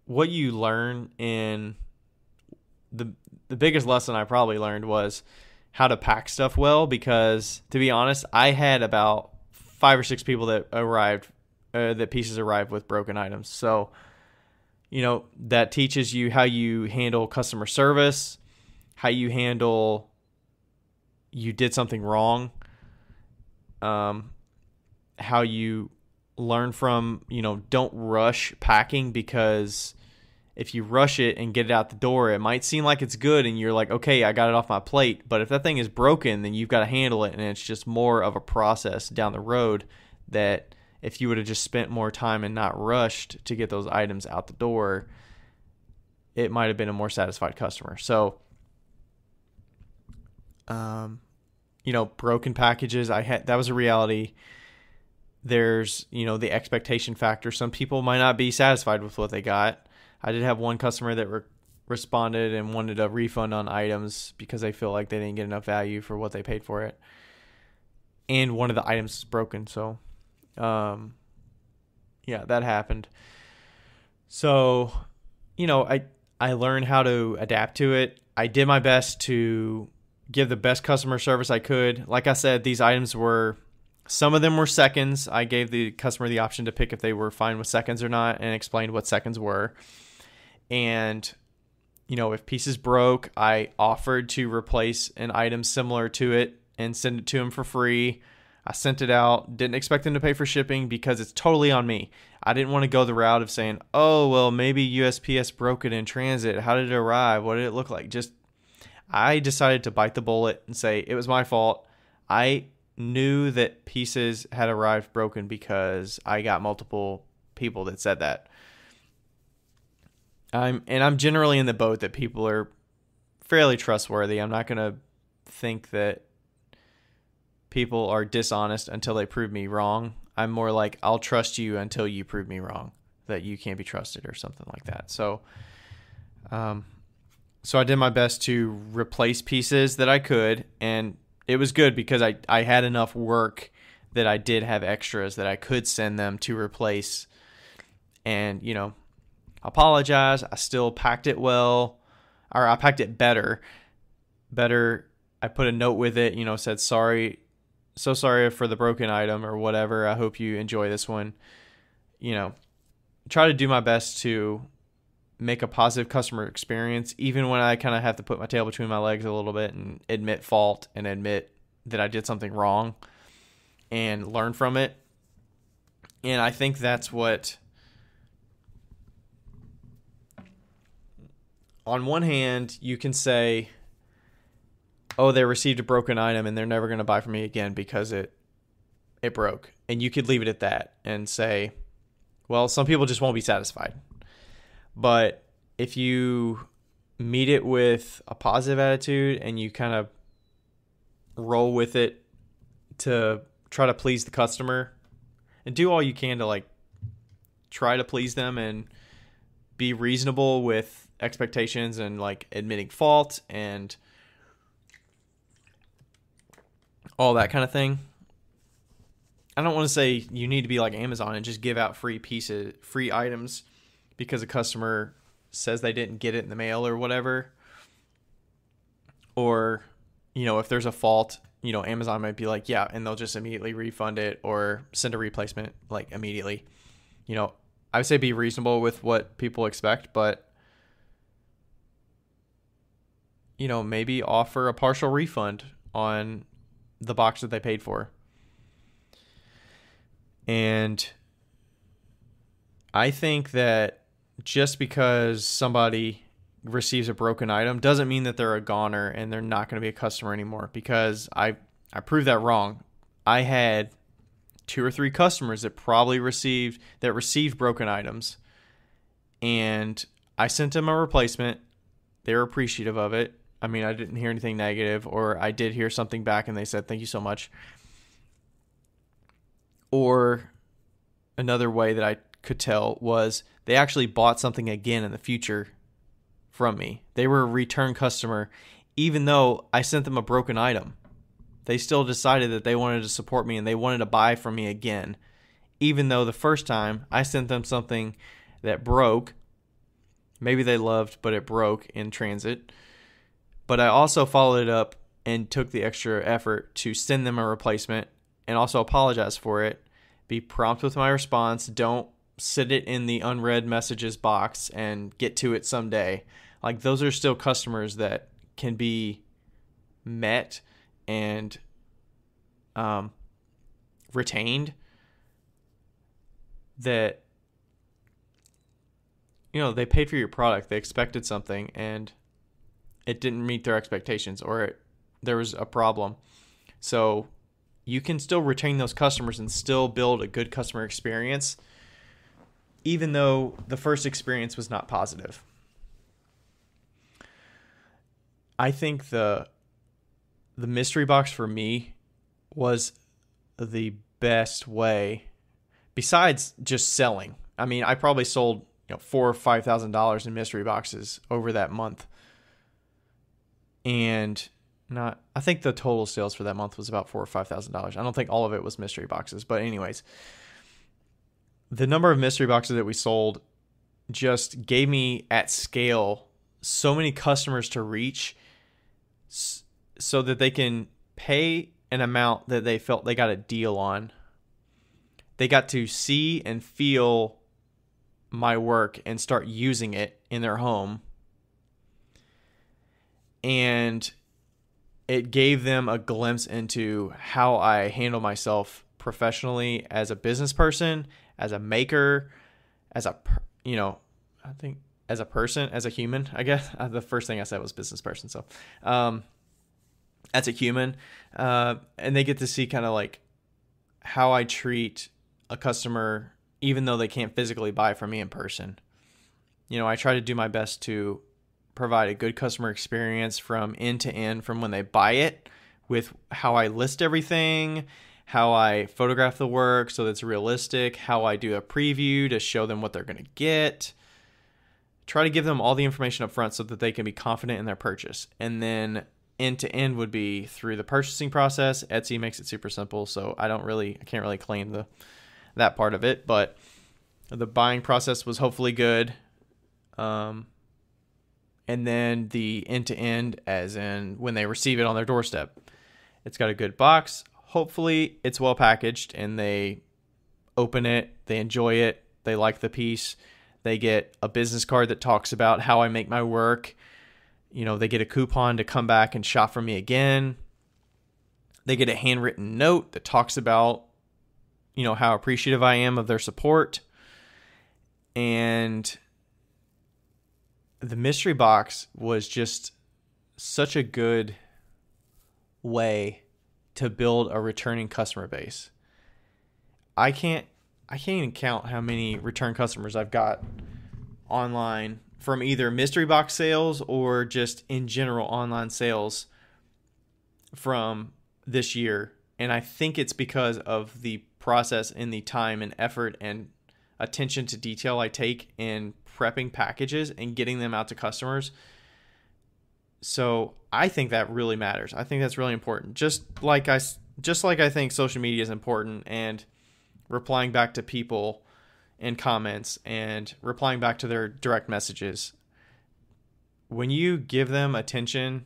what you learn in the biggest lesson I probably learned was how to pack stuff well, because to be honest, I had about 5 or 6 people that pieces arrived with broken items. So, that teaches you how you handle customer service, how you handle you did something wrong, how you learn from, don't rush packing, because if you rush it and get it out the door, it might seem like it's good and you're like, okay, I got it off my plate. But if that thing is broken, then you've got to handle it, and it's just more of a process down the road that if you would have just spent more time and not rushed to get those items out the door, it might have been a more satisfied customer. So, broken packages, that was a reality. There's, the expectation factor. Some people might not be satisfied with what they got. I did have one customer that responded and wanted a refund on items because they feel like they didn't get enough value for what they paid for it. And one of the items is broken. So, that happened. So, I learned how to adapt to it. I did my best to give the best customer service I could. Like I said, these items some of them were seconds. I gave the customer the option to pick if they were fine with seconds or not, and explained what seconds were. And, if pieces broke, I offered to replace an item similar to it and send it to them for free. I sent it out, didn't expect them to pay for shipping because it's totally on me. I didn't want to go the route of saying, oh, well, maybe USPS broke it in transit. How did it arrive? What did it look like? I decided to bite the bullet and say it was my fault. I knew that pieces had arrived broken because I got multiple people that said that. I'm generally in the boat that people are fairly trustworthy. I'm not going to think that people are dishonest until they prove me wrong. I'm more like, I'll trust you until you prove me wrong, that you can't be trusted or something like that. So, I did my best to replace pieces that I could, and it was good because I had enough work that I did have extras that I could send them to replace. And, apologize. I still packed it well, or I packed it better. I put a note with it, said, sorry, so sorry for the broken item or whatever. I hope you enjoy this one. Try to do my best to make a positive customer experience, even when I kind of have to put my tail between my legs a little bit and admit fault and admit that I did something wrong and learn from it. And I think that's what, on one hand, you can say, oh, they received a broken item and they're never going to buy from me again because it broke. And you could leave it at that and say, well, some people just won't be satisfied. But if you meet it with a positive attitude and you kind of roll with it to try to please the customer and do all you can to like try to please them and be reasonable with expectations and like admitting fault and all that kind of thing. I don't want to say you need to be like Amazon and just give out free items because a customer says they didn't get it in the mail or whatever. Or, if there's a fault, Amazon might be like, yeah, and they'll just immediately refund it or send a replacement like immediately. I would say be reasonable with what people expect, but maybe offer a partial refund on the box that they paid for. And I think that just because somebody receives a broken item doesn't mean that they're a goner and they're not going to be a customer anymore, because I proved that wrong. I had 2 or 3 customers that probably received broken items, and I sent them a replacement. They were appreciative of it. I mean, I didn't hear anything negative, or I did hear something back and they said, thank you so much. Or another way that I could tell was they actually bought something again in the future from me. They were a return customer, even though I sent them a broken item. They still decided that they wanted to support me and they wanted to buy from me again, even though the first time I sent them something that broke. Maybe they loved, but it broke in transit. But I also followed it up and took the extra effort to send them a replacement and also apologize for it. Be prompt with my response. Don't sit it in the unread messages box and get to it someday. Like, those are still customers that can be met and retained, that they paid for your product, they expected something, and it didn't meet their expectations, or there was a problem. So you can still retain those customers and still build a good customer experience, even though the first experience was not positive. I think the mystery box for me was the best way, besides just selling. I mean, I probably sold $4,000 or $5,000 in mystery boxes over that month. And I think the total sales for that month was about $4,000 or $5,000. I don't think all of it was mystery boxes, but anyways, the number of mystery boxes that we sold just gave me at scale so many customers to reach, so that they can pay an amount that they felt they got a deal on. They got to see and feel my work and start using it in their home. And it gave them a glimpse into how I handle myself professionally as a business person, as a maker, as a human, I guess. The first thing I said was business person. So, as a human, and they get to see kind of like how I treat a customer, even though they can't physically buy from me in person. I try to do my best to provide a good customer experience from end to end, from when they buy it, with how I list everything, how I photograph the work so that it's realistic, how I do a preview to show them what they're going to get. Try to give them all the information up front so that they can be confident in their purchase. And then end to end would be through the purchasing process. Etsy makes it super simple, so I can't really claim that part of it, but the buying process was hopefully good. And then the end-to-end, as in when they receive it on their doorstep. It's got a good box. Hopefully it's well packaged and they open it, they enjoy it, they like the piece, They get a business card that talks about how I make my work. They get a coupon to come back and shop from me again. They get a handwritten note that talks about, how appreciative I am of their support. And the mystery box was just such a good way to build a returning customer base. I can't even count how many return customers I've got online from either mystery box sales or just in general online sales from this year. And I think it's because of the process and the time and effort and attention to detail I take in prepping packages and getting them out to customers. So I think that really matters. I think that's really important. Just like I think social media is important, and replying back to people in comments and replying back to their direct messages. When you give them attention,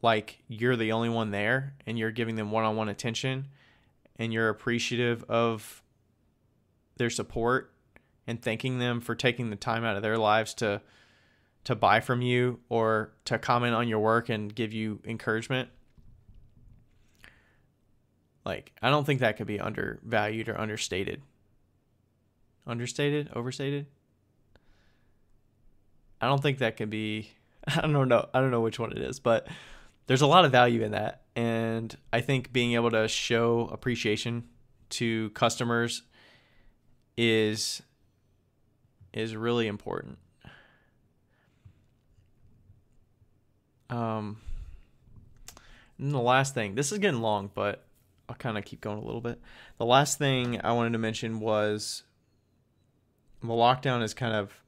like you're the only one there and you're giving them one-on-one attention and you're appreciative of their support and thanking them for taking the time out of their lives to buy from you or to comment on your work and give you encouragement. Like, I don't think that could be undervalued or understated. Understated? Overstated? I don't think that can be, I don't know which one it is, but there's a lot of value in that. And I think being able to show appreciation to customers is really important. And the last thing, this is getting long, but I'll kind of keep going a little bit. The last thing I wanted to mention was the lockdown has kind of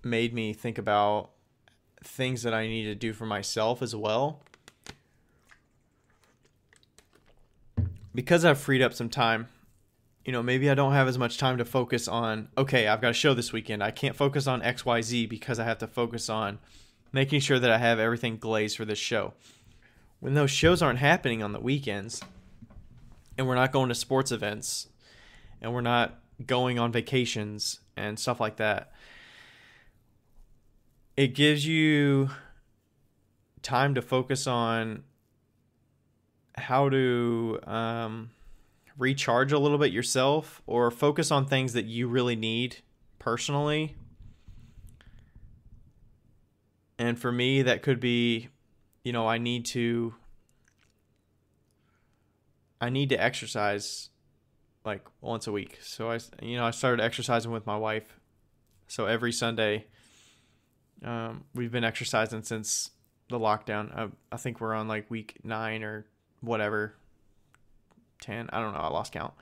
made me think about things that I need to do for myself as well. Because I've freed up some time, maybe I don't have as much time to focus on, okay, I've got a show this weekend. I can't focus on XYZ because I have to focus on making sure that I have everything glazed for this show. When those shows aren't happening on the weekends and we're not going to sports events and we're not going on vacations and stuff like that, it gives you time to focus on how to recharge a little bit yourself or focus on things that you really need personally. And for me, that could be, I need to exercise like once a week. So I started exercising with my wife. So every Sunday, we've been exercising since the lockdown. I think we're on like week 9 or whatever, 10. I don't know. I lost count.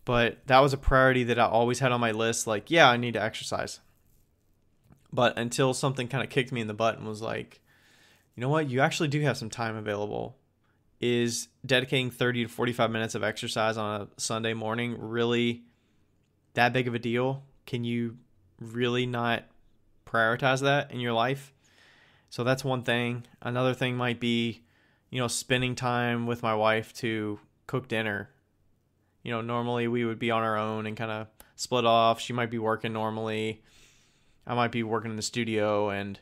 But that was a priority that I always had on my list. Like, yeah, I need to exercise. But until something kind of kicked me in the butt and was like, you know what? You actually do have some time available. Is dedicating 30 to 45 minutes of exercise on a Sunday morning really that big of a deal? Can you really not prioritize that in your life? So that's one thing. Another thing might be, spending time with my wife to cook dinner. Normally we would be on our own and kind of split off. She might be working normally. I might be working in the studio, and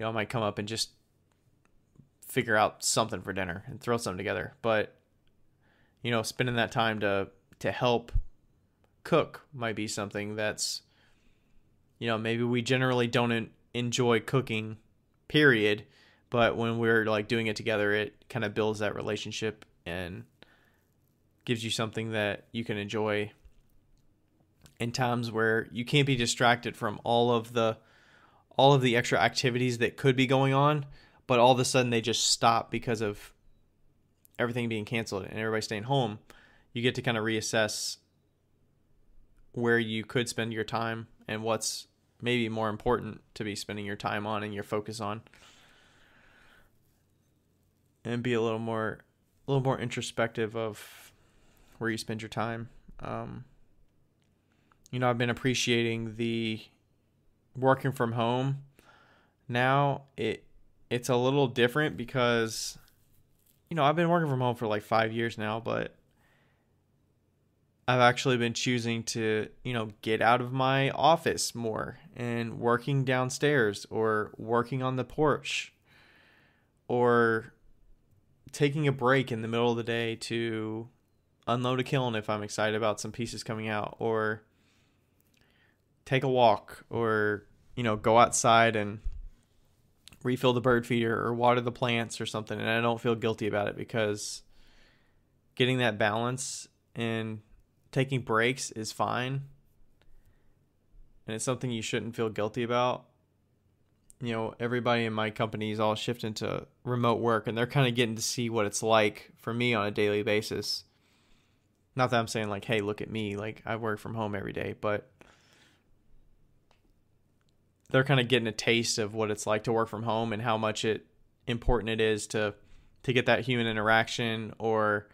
I might come up and just figure out something for dinner and throw something together. But spending that time to help cook might be something that's maybe we generally don't enjoy cooking, period, but when we're like doing it together, it kind of builds that relationship and gives you something that you can enjoy in times where you can't be distracted from all of the extra activities that could be going on, but all of a sudden they just stop because of everything being canceled and everybody staying home. You get to kind of reassess where you could spend your time and what's maybe more important to be spending your time on and your focus on, and be a little more introspective of where you spend your time. I've been appreciating the working from home. Now it's a little different because, I've been working from home for like 5 years now, but I've actually been choosing to, get out of my office more and working downstairs or working on the porch or taking a break in the middle of the day to unload a kiln if I'm excited about some pieces coming out, or take a walk, or, go outside and refill the bird feeder or water the plants or something. And I don't feel guilty about it, because getting that balance and taking breaks is fine. And it's something you shouldn't feel guilty about. Everybody in my company is all shifting to remote work, and they're kind of getting to see what it's like for me on a daily basis. Not that I'm saying like, hey, look at me, like I work from home every day, but they're kind of getting a taste of what it's like to work from home and how much important it is to get that human interaction, or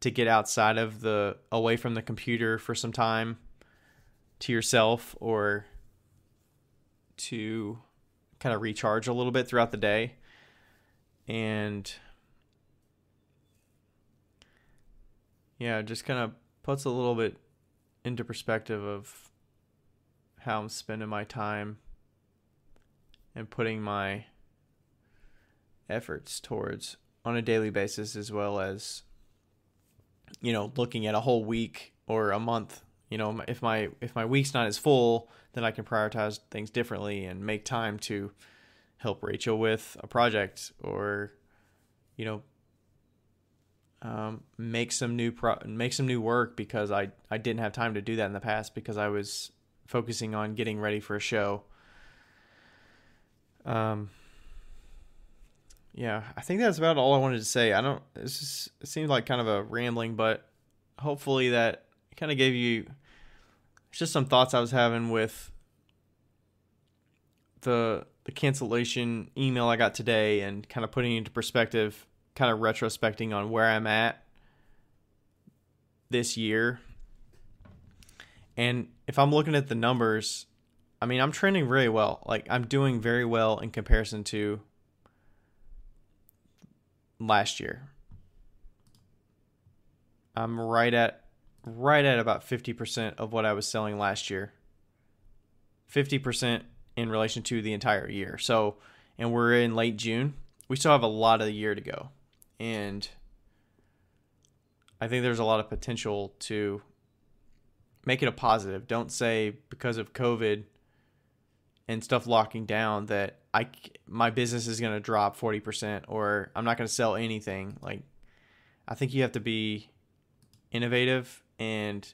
to get outside of away from the computer for some time to yourself, or to kind of recharge a little bit throughout the day. And yeah, it just kind of puts a little bit into perspective of how I'm spending my time and putting my efforts towards on a daily basis, as well as, looking at a whole week or a month. If my week's not as full, then I can prioritize things differently and make time to help Rachel with a project, or, make some new work, because I didn't have time to do that in the past because I was focusing on getting ready for a show. Yeah, I think that's about all I wanted to say. It seemed like kind of a rambling, but hopefully that kind of gave you just some thoughts I was having with the cancellation email I got today, and kind of putting into perspective, kind of retrospecting on where I'm at this year. And if I'm looking at the numbers, I mean, I'm trending very well. Like, I'm doing very well in comparison to last year. I'm right at about 50% of what I was selling last year. 50% in relation to the entire year. So, and we're in late June. We still have a lot of the year to go. And I think there's a lot of potential to make it a positive. Don't say because of COVID and stuff locking down that my business is going to drop 40%, or I'm not going to sell anything. Like, I think you have to be innovative and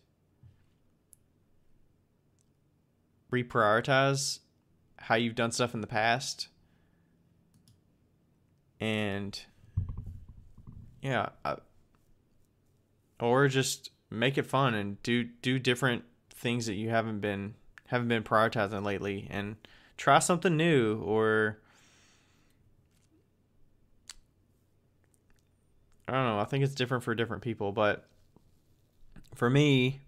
reprioritize how you've done stuff in the past. And yeah, or just make it fun and do different things that you haven't been prioritizing lately, and try something new. Or I don't know, I think it's different for different people, but for me,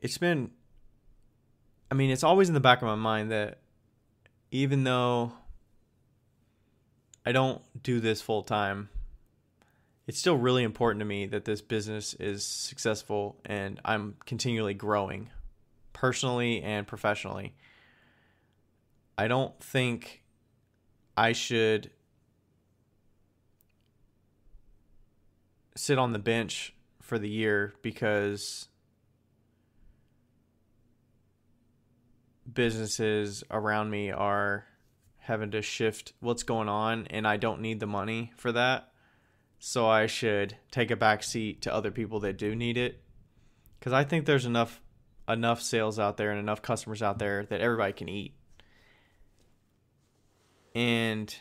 it's always in the back of my mind that even though I don't do this full time, it's still really important to me that this business is successful and I'm continually growing personally and professionally. I don't think I should sit on the bench for the year because businesses around me are having to shift what's going on, and I don't need the money for that. So I should take a back seat to other people that do need it, because I think there's enough sales out there and enough customers out there that everybody can eat. And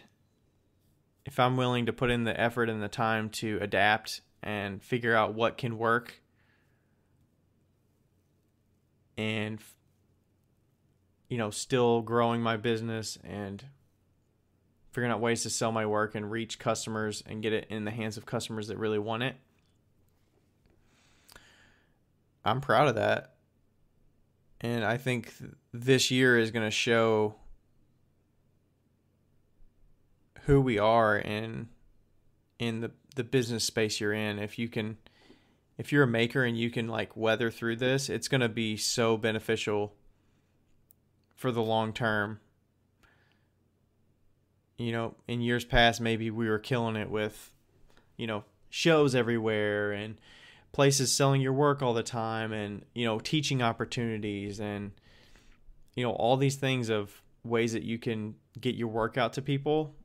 if I'm willing to put in the effort and the time to adapt and figure out what can work, and still growing my business and figuring out ways to sell my work and reach customers and get it in the hands of customers that really want it, I'm proud of that. And I think this year is going to show who we are in the business space you're in. If you can if you're a maker and you can like weather through this, it's going to be so beneficial for the long term. You know, in years past, maybe we were killing it with, you know, shows everywhere and places selling your work all the time, and, you know, teaching opportunities, and, you know, all these things of ways that you can get your work out to people.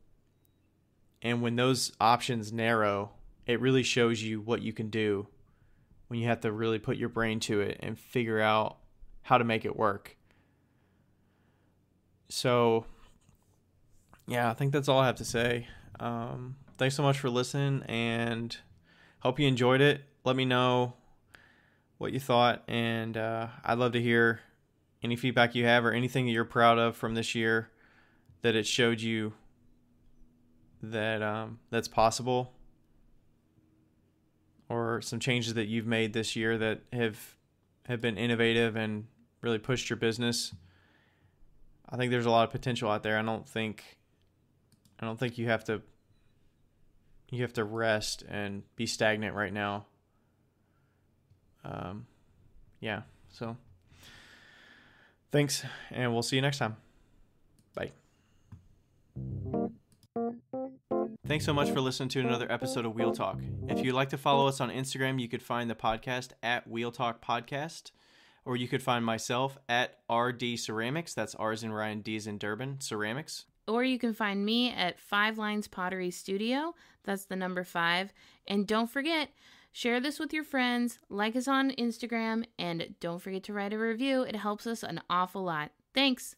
And when those options narrow, it really shows you what you can do when you have to really put your brain to it and figure out how to make it work. So, yeah, I think that's all I have to say. Thanks so much for listening, and hope you enjoyed it. Let me know what you thought, and I'd love to hear any feedback you have or anything that you're proud of from this year, that it showed you that that's possible, or some changes that you've made this year that have been innovative and really pushed your business. I think there's a lot of potential out there. I don't think you have to rest and be stagnant right now. Yeah. So thanks, and we'll see you next time. Bye. Thanks so much for listening to another episode of Wheel Talk. If you'd like to follow us on Instagram, you could find the podcast at wheeltalkpodcast, or you could find myself at RD Ceramics. That's R's in Ryan, D's in Durban, Ceramics. Or you can find me at 5 Lines Pottery Studio. That's the number 5. And don't forget, share this with your friends, like us on Instagram, and don't forget to write a review. It helps us an awful lot. Thanks.